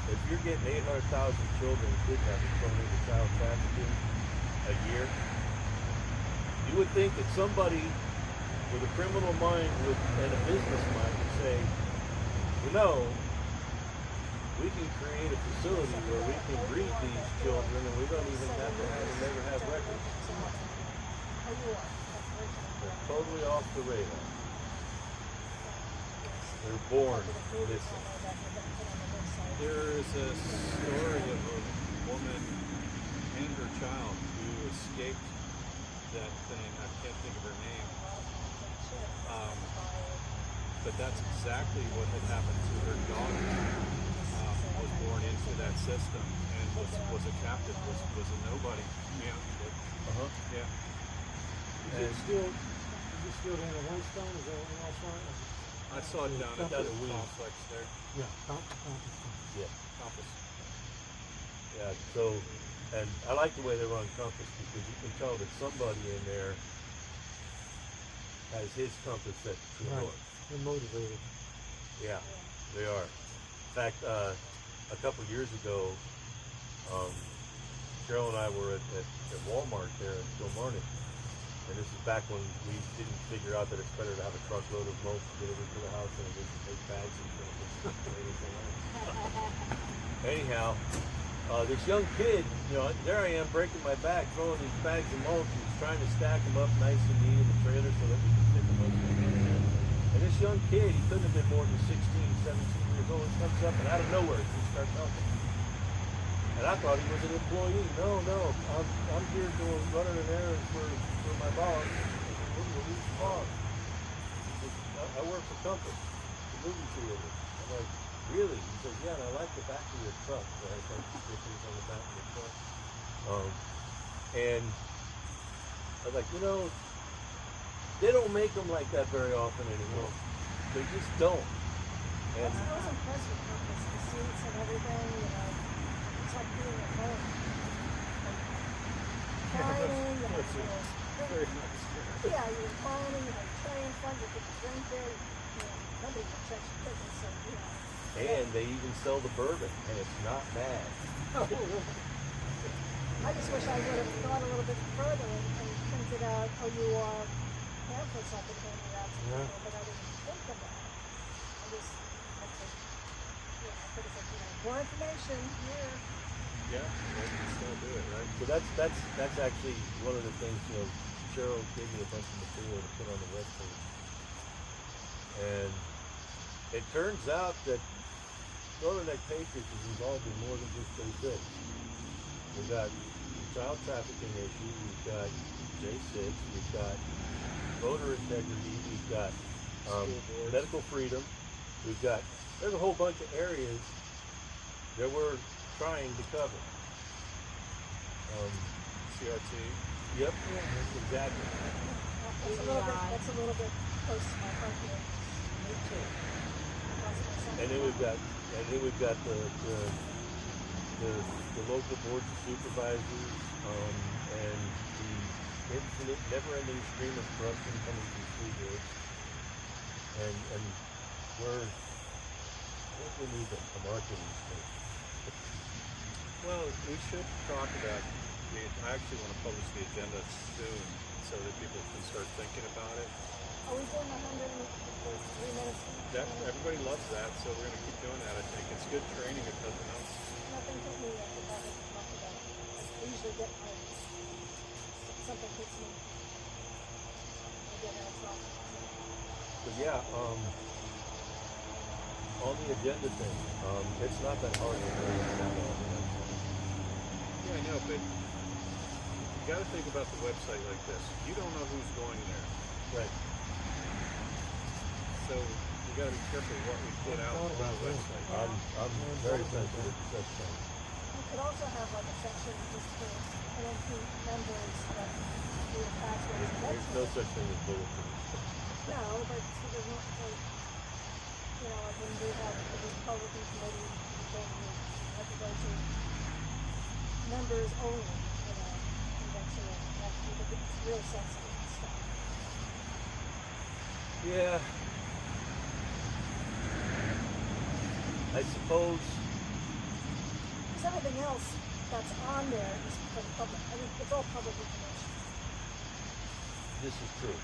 If you're getting 800,000 children kidnapped and thrown into child trafficking a year, you would think that somebody with a criminal mind and a business mind would say, you know, we can create a facility where we can breed these children and we don't even have to never have records. They're totally off the radar. They're born missing. There is a story of a woman and her child who escaped that thing. I can't think of her name. But that's exactly what had happened to her daughter. Was born into that system and was a captive, was a nobody. Yeah. Uh-huh. Yeah. Is it still down at Whitestone, is that what else right? I saw it down at the complex there. Yeah, Compass. Yeah. Compass. Yeah, so, and I like the way they run Compass because you can tell that somebody in there has his compass set to true Right. north. They're motivated. Yeah, they are. In fact, a couple years ago, Cheryl and I were at Walmart there in Kilmarnock, and this is back when we didn't figure out that it's better to have a truckload of mulch delivered to the house than it is to take bags and anything else. Anyhow, this young kid, you know, there I am breaking my back, throwing these bags of mulch, and he's trying to stack them up nice and neat in the trailer so that we can stick them up in there. And this young kid, he couldn't have been more than 16, 17 years old, he comes up and out of nowhere he just starts helping. And I thought he was an employee. No, I'm here running an errand for my boss. Who's the boss? He says, I work for Compass, the movie theater. I'm like, really? He says, yeah, and I like the back of your truck. So I had some stickers on the back of the truck. And I was like, you know, they don't make them like that very often anymore. They just don't. And I was impressed with Compass, the seats and everything, you know. It's like being at home. Reclining, you have Very nice. yeah, you're reclining, you have a tray in front, you put the drink there, you know, nobody can touch your cooking, so, you know. and they even sell the bourbon, and it's not bad. I just wish I would have thought a little bit further and printed out, oh, you are pamphlets I could hand you out to people, but I didn't think of that. I could have said, you know, more information here. Yeah, they can still do it, right? So that's actually one of the things, you know, Cheryl gave me a bunch of material to put on the website. And it turns out that Northern Neck Patriots is involved in more than just J6. We've got child trafficking issue, we've got J6, we've got voter integrity, we've got medical freedom, there's a whole bunch of areas that we're trying to cover. CRT. Yep, exactly. That's a little bit close to my heart here. Me too. And then we've got the local boards of supervisors, and the infinite, never-ending stream of corruption coming from school boards. And we need a marketing space. Well, we should talk about I actually want to publish the agenda soon so that people can start thinking about it. Are we doing 103 minutes? Everybody loves that, so we're going to keep doing that. I think it's good training if nothing else. Nothing hit me yet, but that was not about it. I usually get something hits me. I get how it's not. But yeah, on the agenda thing, it's not that hard to do. Yeah, I know, but you got to think about the website like this. You don't know who's going there. Right. So you got to be careful what we put out on the website. I'm very sensitive to such things. You could also have like a section just for NNP members that do the passwords and There's no such thing as bulletproof. No, but so there's not like, you know, like when we have the Republican committee, then we have to go to members only, you know, convention, and it's real sensitive stuff. Yeah. I suppose. Because everything else that's on there is for the public. I mean, it's all public information. This is true.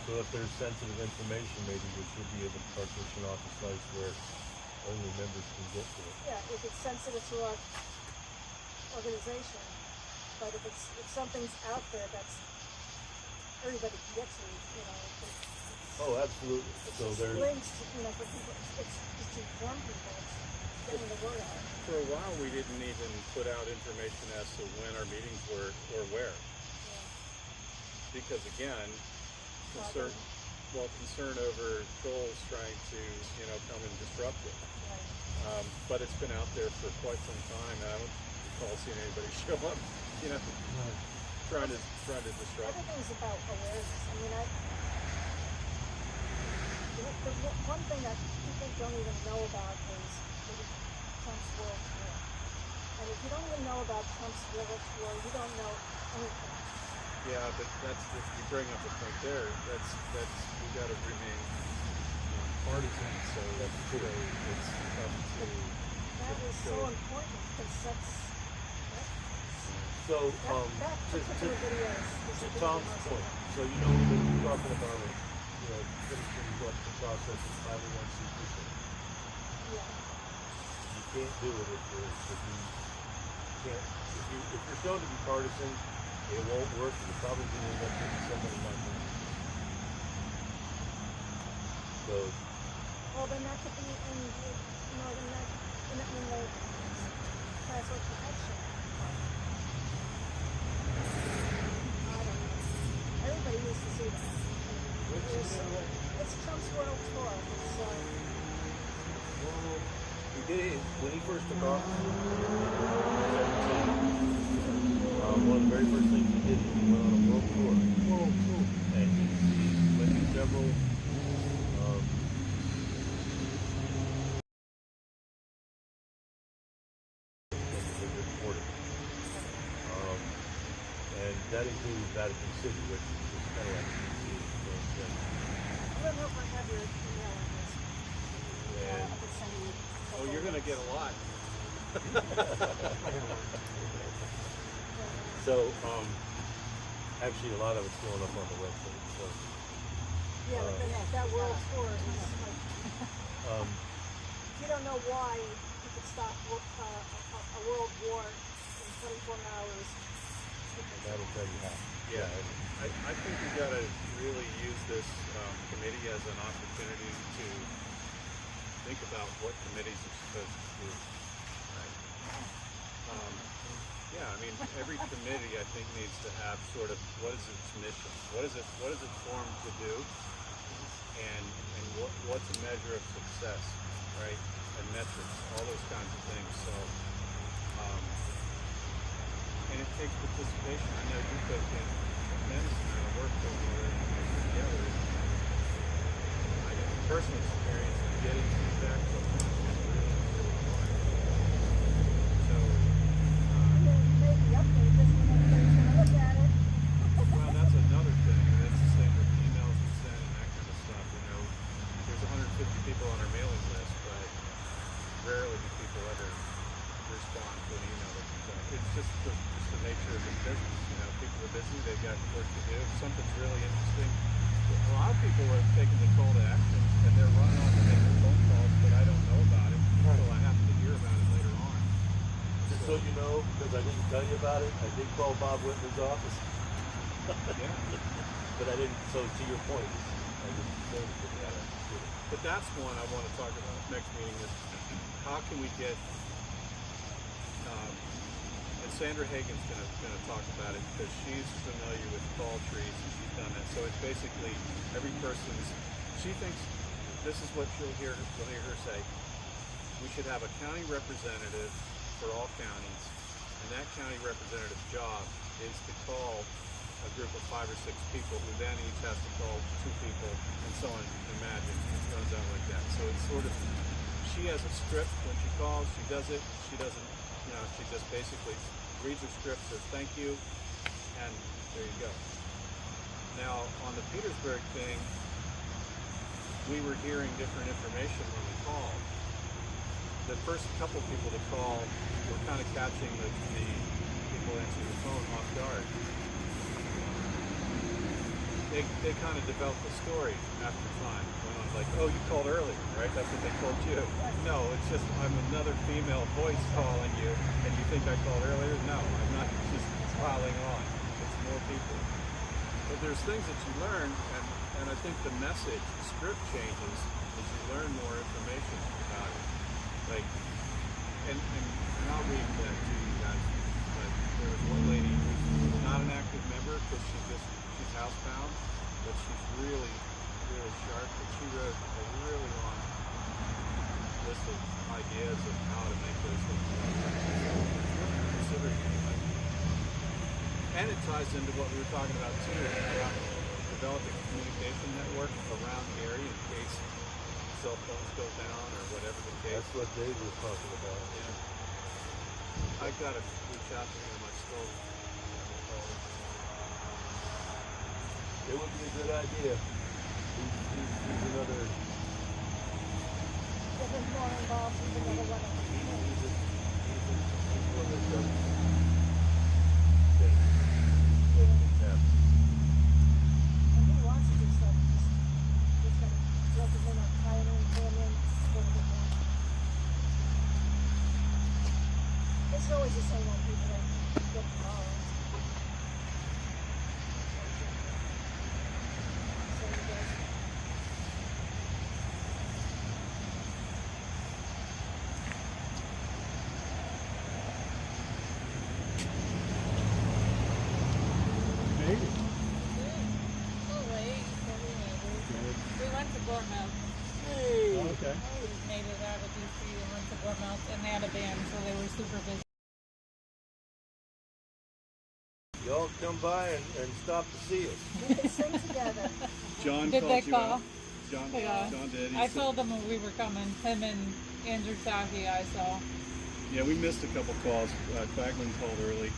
So if there's sensitive information, maybe we should be able to partition off a slice where only members can get to it. Yeah, if it's sensitive to our organization, but if something's out there that's everybody can get to, you know, Oh, absolutely. So it's there's links to, you know, for people. It's to inform people. It's getting the word out. For a while, we didn't even put out information as to when our meetings were or where. Yeah. Because again, concern over trolls trying to, you know, come and disrupt it. Right. But it's been out there for quite some time, and I don't recall seeing anybody show up, you know, trying to disrupt. Everything's about awareness. I mean, one thing that people don't even know about is Trump's World Tour. And if you don't even know about Trump's World Tour, you don't know anything. Yeah, but you bring up a point there. That's we got to remain partisan. So that's true. It's tough to. That is so important because that's. So, to Tom's point, so we've been talking about it, finishing what the process is 501c3. Yeah. You can't do it if you're shown to be partisan, it won't work. You're probably going to end up getting somebody not doing it. So. Well, then that could be in the class or connection. Everybody needs to see that. It's Trump's World Tour. He did it when he first took office. One of the very first things he did was he went on a world tour. And he went to several and that includes Vatican City, which is kind of like I don't know if I have your email address. And I could send you. Oh, you're going to get a lot. So, actually, a lot of it's going up on the website. So, yeah, but that world tour is like. You don't know why you could stop a world war in 24 hours. That'll tell you how. Yeah, I think we got to really use this committee as an opportunity to think about what committees are supposed to do. Right? Yeah, I mean, every committee I think needs to have sort of what is its mission, what is it formed to do, and what's a measure of success, right? And metrics, all those kinds of things. So. And it takes participation. I know you put in tremendous amount of work going together. I got personal experience in getting feedback from them is really, really hard. So, and then maybe update this when everybody's going to look at it. Well, that's another thing. And it's the same with emails we send and that kind of stuff. There's 150 people on our mailing list, but rarely do people ever respond to an email that comes out. It's just the nature of the business. People are busy, they've got work to do. If something's really interesting, a lot of people are taking the call to action and they're running off to make their phone calls, but I don't know about it until I happen to hear about it later on. Just so you know, because I didn't tell you about it, I did call Bob Whitman's office. Yeah. But I didn't, so to your point, I just said that. But that's one I want to talk about next meeting is how can we get and Sandra Hagen's going to talk about it because she's familiar with call trees and she's done that. So it's basically every person's. She thinks this is what you'll hear her say. We should have a county representative for all counties, and that county representative's job is to call a group of 5 or 6 people who then each has to call 2 people, and so on. Imagine it runs out like that. So it's sort of she has a script when she calls. She does it. She doesn't. She just basically reads her script, says thank you, and there you go. Now, on the Petersburg thing, we were hearing different information when we called. The first couple people to call were kind of catching the people answering the phone off guard. They kind of developed a story after time. Went on like, oh, you called earlier, right? That's what they told you. No, it's just I'm another female voice calling you, and you think I called earlier? No, I'm not just piling on. It's more people. But there's things that you learn, and I think the message, the script changes as you learn more information about it. Like, and I'll read that to you guys. But there was one lady who's not an active member because she's housebound, but she's really, really sharp. And she wrote a really long list of ideas of how to make those things considered. And it ties into what we were talking about too, about the develop a communication network around the area in case cell phones go down or whatever the case. That's what Dave was talking about. Yeah. I gotta reach out to him. I still. It would be a good idea. He's another. Get him more involved. He's another one of them. He's one that does. And he wants to do stuff. He's got to drop him in on pioneering canyon. It's always the same old people that get involved. So he does. Maybe. We went to Gormouth. Okay. We made it out of DC and went to Gormouth, and they had a band, so they were super busy. Y'all come by and stop to see us. We can sing together. John Did called they you call? out. John did. He I said- told them when we were coming. Him and Andrew Saki, I saw. Yeah, we missed a couple calls. Bagman called early.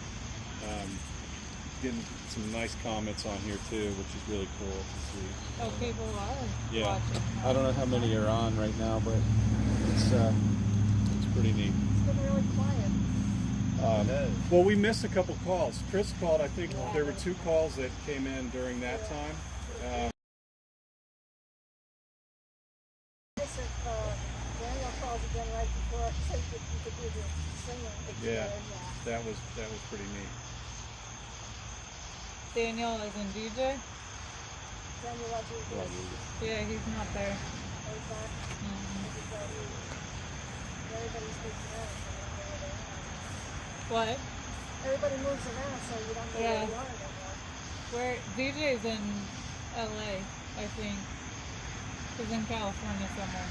Getting some nice comments on here too, which is really cool to see. Oh, people are Yeah. watching. I don't know how many are on right now, but it's pretty neat. It's been really quiet. Well, we missed a couple calls. Chris called. I think there were 2 calls that came in during that time. If Daniel calls again right before so you could do the singing. Yeah, that was pretty neat. Daniel is in DJ. Daniel Rodriguez. Yeah, he's not there. He's back. Everybody speaks around, so you don't know where they are. What? Everybody moves around, so you don't know Yeah. where they are anymore. Where DJ's in LA, I think. He's in California somewhere.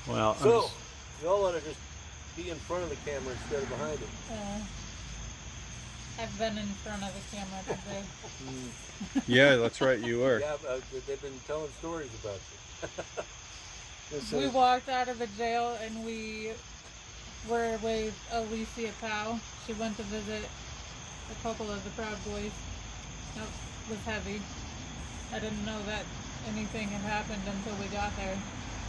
Well, So, y'all ought to just be in front of the camera instead of behind it. I've been in front of the camera today. yeah, that's right. You were. Yeah, they've been telling stories about you. We walked out of the jail and we were with Alicia Powell. She went to visit a couple of the Proud Boys. That was heavy. I didn't know that anything had happened until we got there.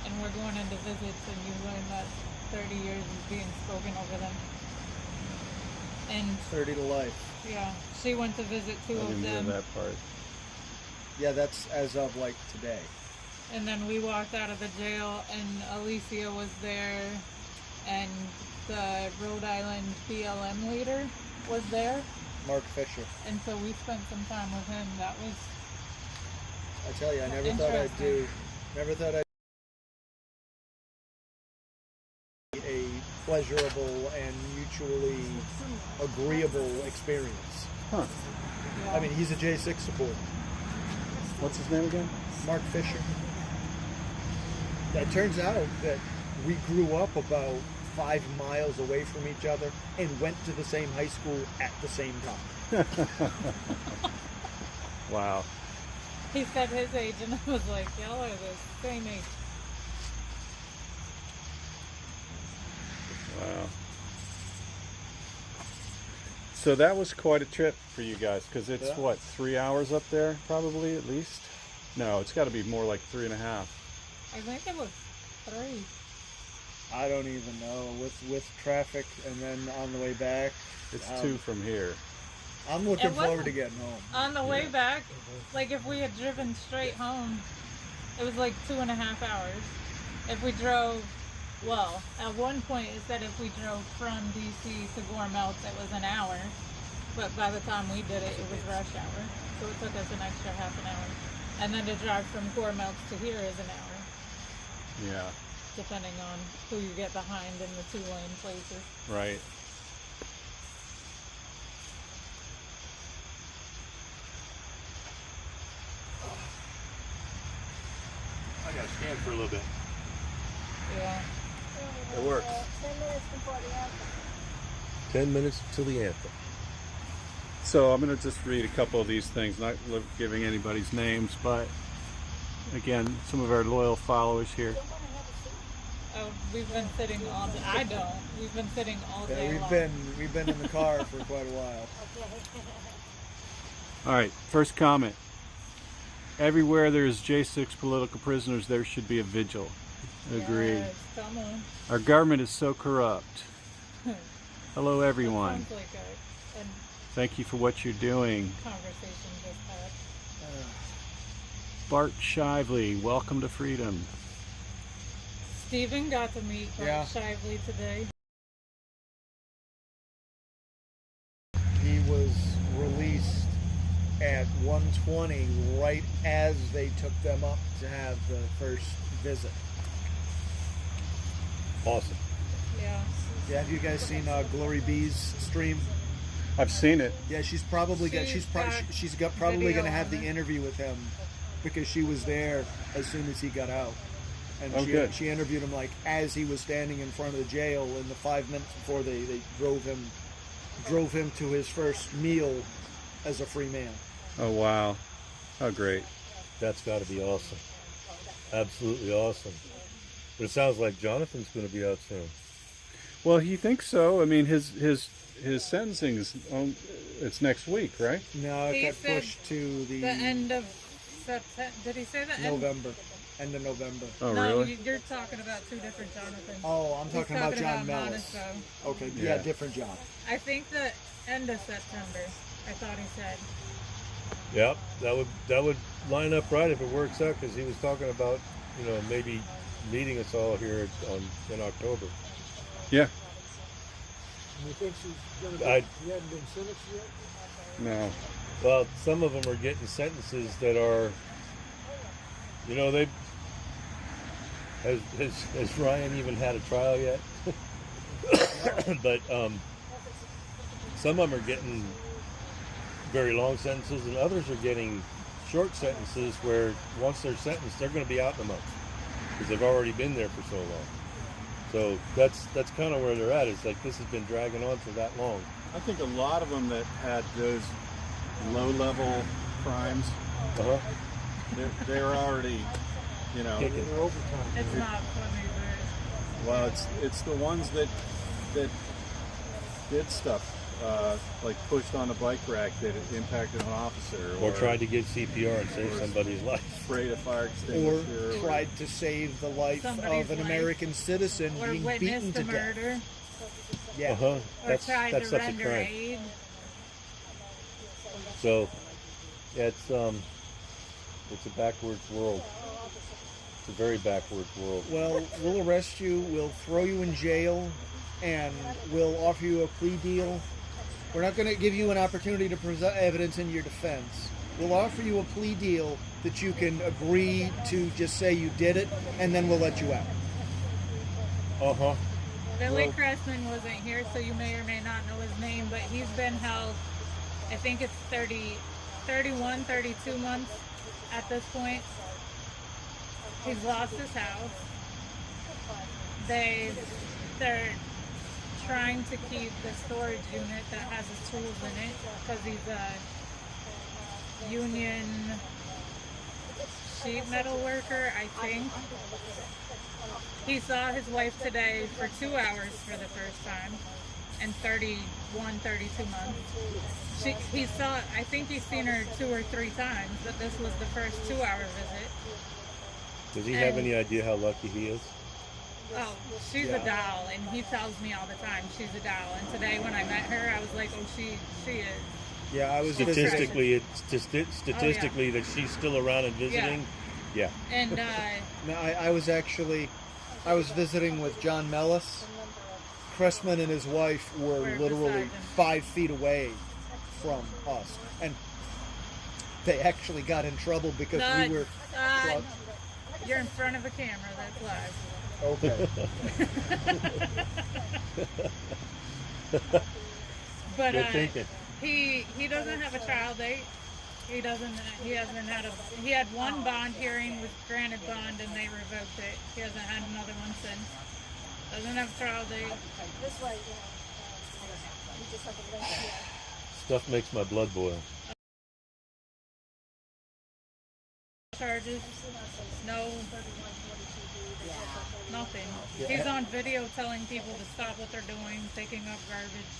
And we're going into visits and you learn that 30 years is being spoken over them. And 30 to life. yeah, she went to visit 2 I of didn't hear them. that part. Yeah, that's as of like today. And then we walked out of the jail and Alicia was there and the Rhode Island BLM leader was there. Mark Fisher. And so we spent some time with him. That was I tell you, I never thought I'd a pleasurable and mutually agreeable experience. Huh. I mean, he's a J6 supporter. What's his name again? Mark Fisher. It turns out that we grew up about 5 miles away from each other and went to the same high school at the same time. Wow. he said his age and I was like, y'all are the same age. Wow. So that was quite a trip for you guys, because it's what, 3 hours up there, probably at least? No, it's got to be more like 3.5. I think it was 3. I don't even know with traffic and then on the way back. It's 2 from here. I'm looking It wasn't- forward to getting home. On the way back, like if we had driven straight home, it was like 2.5 hours. If we drove, well, at one point it said if we drove from DC to Gormouth, it was an hour. But by the time we did it, it was rush hour. So it took us an extra half an hour. And then to drive from Gormouth to here is an hour, Yeah, depending on who you get behind in the 2-lane places. right. I gotta stand for a little bit. Yeah. It works. 10 minutes before the anthem. 10 minutes till the anthem. So I'm going to just read a couple of these things, not giving anybody's names, but again, some of our loyal followers here. Oh, we've been sitting all day. I don't. We've been sitting all day long. We've been in the car for quite a while. All right, first comment. Everywhere there's J6 political prisoners, there should be a vigil. Agree. Yes, come on. Our government is so corrupt. Hello, everyone. Sounds like a Thank you for what you're doing. conversation just had. Bart Shively, welcome to freedom. Stephen got to meet Bart Yeah. Shively today. He was released at 1:20, right as they took them up to have the first visit. Awesome. Yeah. Yeah, have you guys seen Glory B's stream? I've seen it. Yeah, she's probably got probably video going to have on the it. interview with him because she was there as soon as he got out, and Oh, good. she interviewed him like as he was standing in front of the jail in the 5 minutes before they drove him to his first meal as a free man. Oh, wow. Oh, great. That's got to be awesome. Absolutely awesome. But it sounds like Jonathan's going to be out soon. Well, he thinks so. I mean, his sentencing is it's next week, right? No, it He got said pushed to the end of September. Did he say that? November, end of November. Oh, No, really? you're talking about two different Jonathans. Oh, I'm He's talking about John about Mellis. Monaco. Okay, Yeah. yeah, different John. I think the end of September. I thought he said. Yep, that would line up right if it works out, because he was talking about, maybe meeting us all here in October. Yeah. You think she's going I- he hadn't been sentenced yet? No. Well, some of them are getting sentences that are, they. Has Ryan even had a trial yet? But some of them are getting very long sentences, and others are getting short sentences where once they're sentenced, they're going to be out in a month because they've already been there for so long. So that's kind of where they're at. It's like this has been dragging on for that long. I think a lot of them that had those low-level crimes, Uh-huh. they're already, Kicking. They're overtime. It's not funny, but well, it's the ones that did stuff, like pushed on a bike rack that impacted an officer, Or tried to get CPR and save somebody's life. sprayed a fire Or extinguisher, tried to save the life Somebody's of an life. American citizen or being beaten witnessed to a murder, death. Yeah. Uh-huh. or That's tried to such a render crime. aid. So it's a backwards world. It's a very backwards world. Well, we'll arrest you, we'll throw you in jail, and we'll offer you a plea deal. We're not going to give you an opportunity to present evidence in your defense. We'll offer you a plea deal that you can agree to just say you did it, and then we'll let you out. Uh-huh. Billy Well- Cressman wasn't here, so you may or may not know his name, but he's been held, I think it's 31, 32 months at this point. He's lost his house. They're trying to keep the storage unit that has his tools in it because he's a union sheet metal worker, I think. He saw his wife today for 2 hours for the first time in 31, 32 months. I think he's seen her 2 or 3 times, but this was the first 2-hour visit. Does he have And- any idea how lucky he is? Oh, she's a doll, and he tells me all the time she's a doll. And today when I met her, I was like, oh, she is. Yeah, I was visiting. Statistically, that she's still around and visiting. Yeah. And No, I was visiting with John Mellis. Cressman and his wife were We're literally beside him. 5 feet away from us, and they actually got in trouble because we were. you're in front of a camera. That's live. Okay. But Good thinking. he doesn't have a trial date. He doesn't. He hasn't had a. He had one bond hearing, was granted bond, and they revoked it. He hasn't had another one since. Doesn't have trial date. This way, we just have a link here. Stuff makes my blood boil. Charges. No. Nothing. He's on video telling people to stop what they're doing, taking up garbage.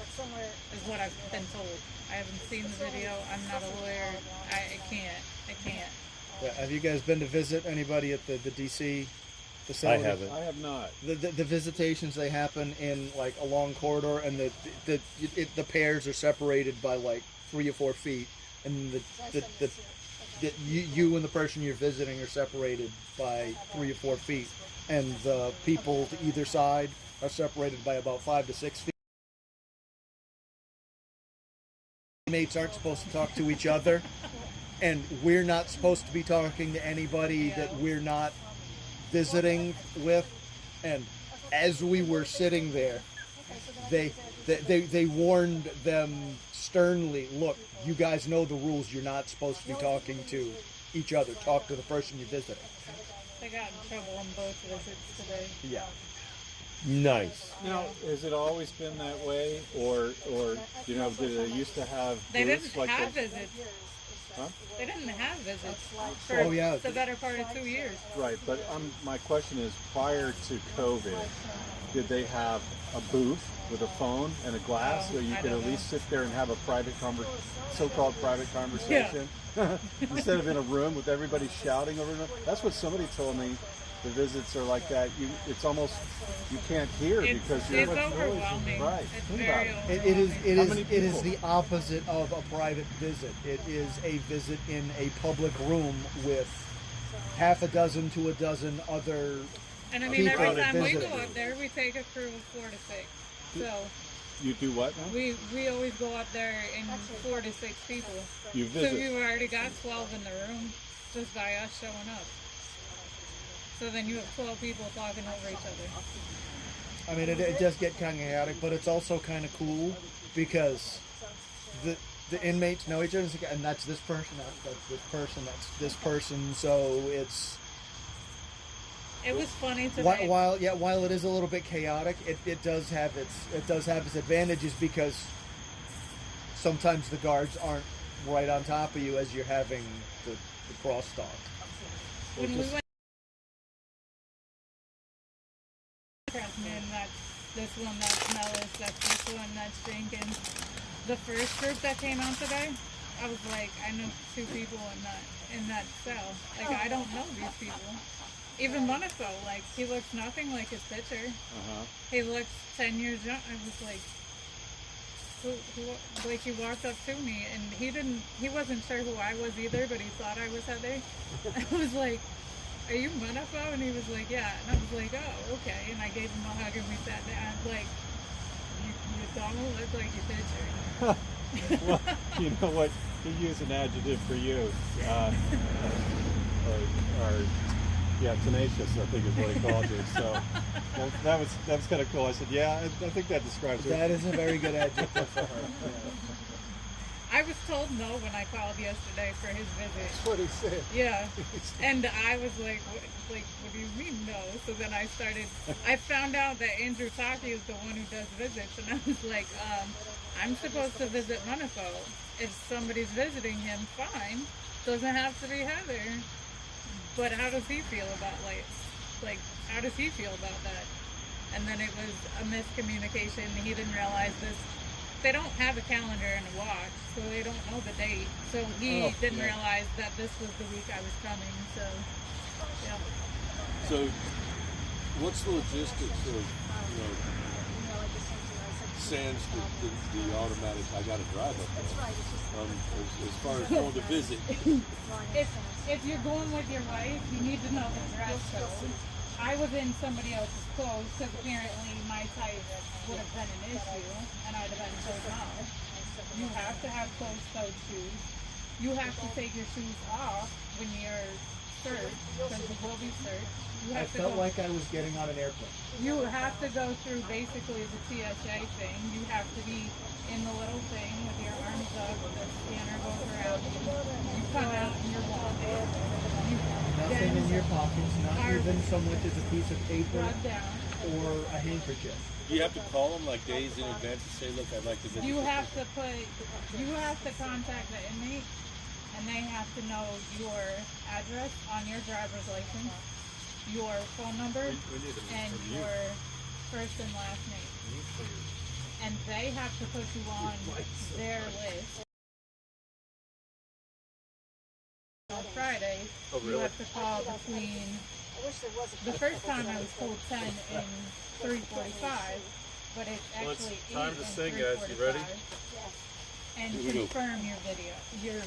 Is what I've been told. I haven't seen the video. I'm not a lawyer. I can't. Yeah, have you guys been to visit anybody at the DC facility? I haven't. I have not. The visitations, they happen in like a long corridor, and the pairs are separated by like 3 or 4 feet, and you and the person you're visiting are separated by 3 or 4 feet, and the people to either side are separated by about 5 to 6 feet. Inmates aren't supposed to talk to each other, and we're not supposed to be talking to anybody that we're not visiting with. And as we were sitting there, they warned them sternly, look, you guys know the rules, you're not supposed to be talking to each other, talk to the person you're visiting. They got in trouble on both visits today. Yeah. Nice. Now, has it always been that way, or did they used to have? They booths didn't like have that? visits. Huh? They didn't have visits for the better part of 2 years. Right, but my question is, prior to COVID, did they have a booth with a phone and a glass so you could at least sit there and have a so-called private conversation, instead of in a room with everybody shouting over them? That's what somebody told me. The visits are like that. It's almost, you can't hear because you're it's overwhelming. Right. It's Think very about overwhelming. It is the opposite of a private visit. It is a visit in a public room with half a dozen to a dozen other And I mean, people every time we visiting. go up there, we take a crew of 4 to 6. So You do what now? we always go up there in 4 to 6 people. You So visit. we've already got 12 in the room just by us showing up. So then you have 12 people talking over each other. I mean, it does get kind of chaotic, but it's also kind of cool because the inmates know each other, and that's this person, that's this person, that's this person. So it was funny to me. While it is a little bit chaotic, it does have its advantages because sometimes the guards aren't right on top of you as you're having the crosstalk. When we went and that's this one that's Mellis, that's this one that's Jenkins. The first group that came out today, I was like, I know 2 people in that cell. Like, I don't know these people. Even Monaco, like, he looks nothing like his picture. He looks 10 years young. I was like, like, he walked up to me and he wasn't sure who I was either, but he thought I was Heather. I was like, are you Monaco? And he was like, yeah. And I was like, oh, okay. And I gave him a hug and we sat down. Like, you don't look like your picture. Well, you know what? He used an adjective for you. Tenacious, I think is what he called you. So that was kind of cool. I said, yeah, I think that describes her. That is a very good adjective for her. I was told no when I called yesterday for his visit. That's what he said. Yeah. And I was like, what do you mean no? So then I found out that Andrew Taki is the one who does visits. And I was like, I'm supposed to visit Monaco. If somebody's visiting him, fine. Doesn't have to be Heather. But how does he feel about, like, how does he feel about that? And then it was a miscommunication. He didn't realize this. They don't have a calendar and a watch, so they don't know the date. So he didn't realize that this was the week I was coming. So, yeah. So, what's the logistics of, sans the automatic? I got to drive up there. As far as going to visit. If you're going with your wife, you need to know the dress code. I was in somebody else's clothes because apparently my type would have been an issue and I'd have been told no. You have to have closed-toed shoes. You have to take your shoes off when you're searched, because you will be searched, you I have to felt go, like I was getting on an airplane. you have to go through basically the TSA thing. You have to be in the little thing with your arms up, the scanner goes around you. You come out and you're wanted. You Nothing in your pockets, not are even so much as a piece of paper rubbed down. or a handkerchief. Do you have to call them like days in advance to say, look, I'd like to visit? You have to contact the inmate, and they have to know your address on your driver's license, your phone number, and your first and last name. And they have to put you on their list. On Friday, you have to call between, the first time I was told 10 and 3:45, but it's Well, it's actually 8 time to and sing, guys. You 3:45. ready? And Here we go. confirm your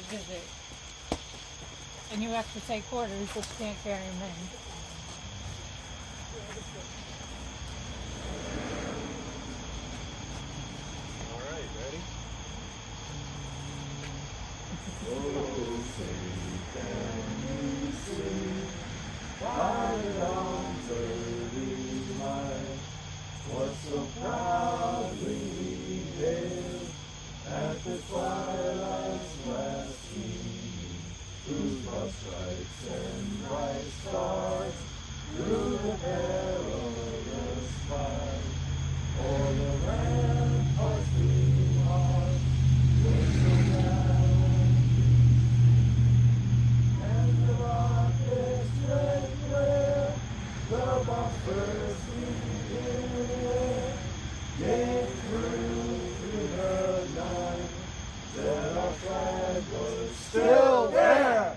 visit. And you have to say quarters, but you can't carry them in. All right, ready? Still there!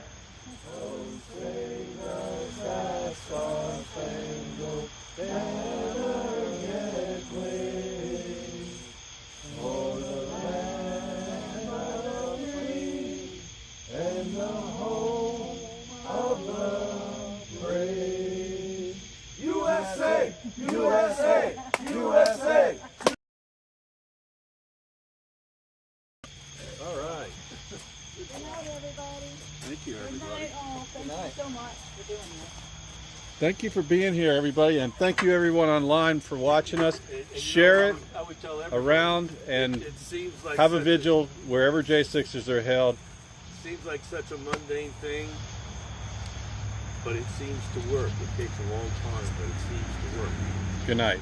USA! USA! USA! All right. Good night, everybody. Thank you, Good everybody. night, all. Thank you so much for doing this. Thank you for being here, everybody, and thank you everyone online for watching us. Share it I would tell everybody, around and it seems like have a such vigil wherever J6s are held. Seems like such a mundane thing, but it seems to work. It takes a long time, but it seems to work. Good night.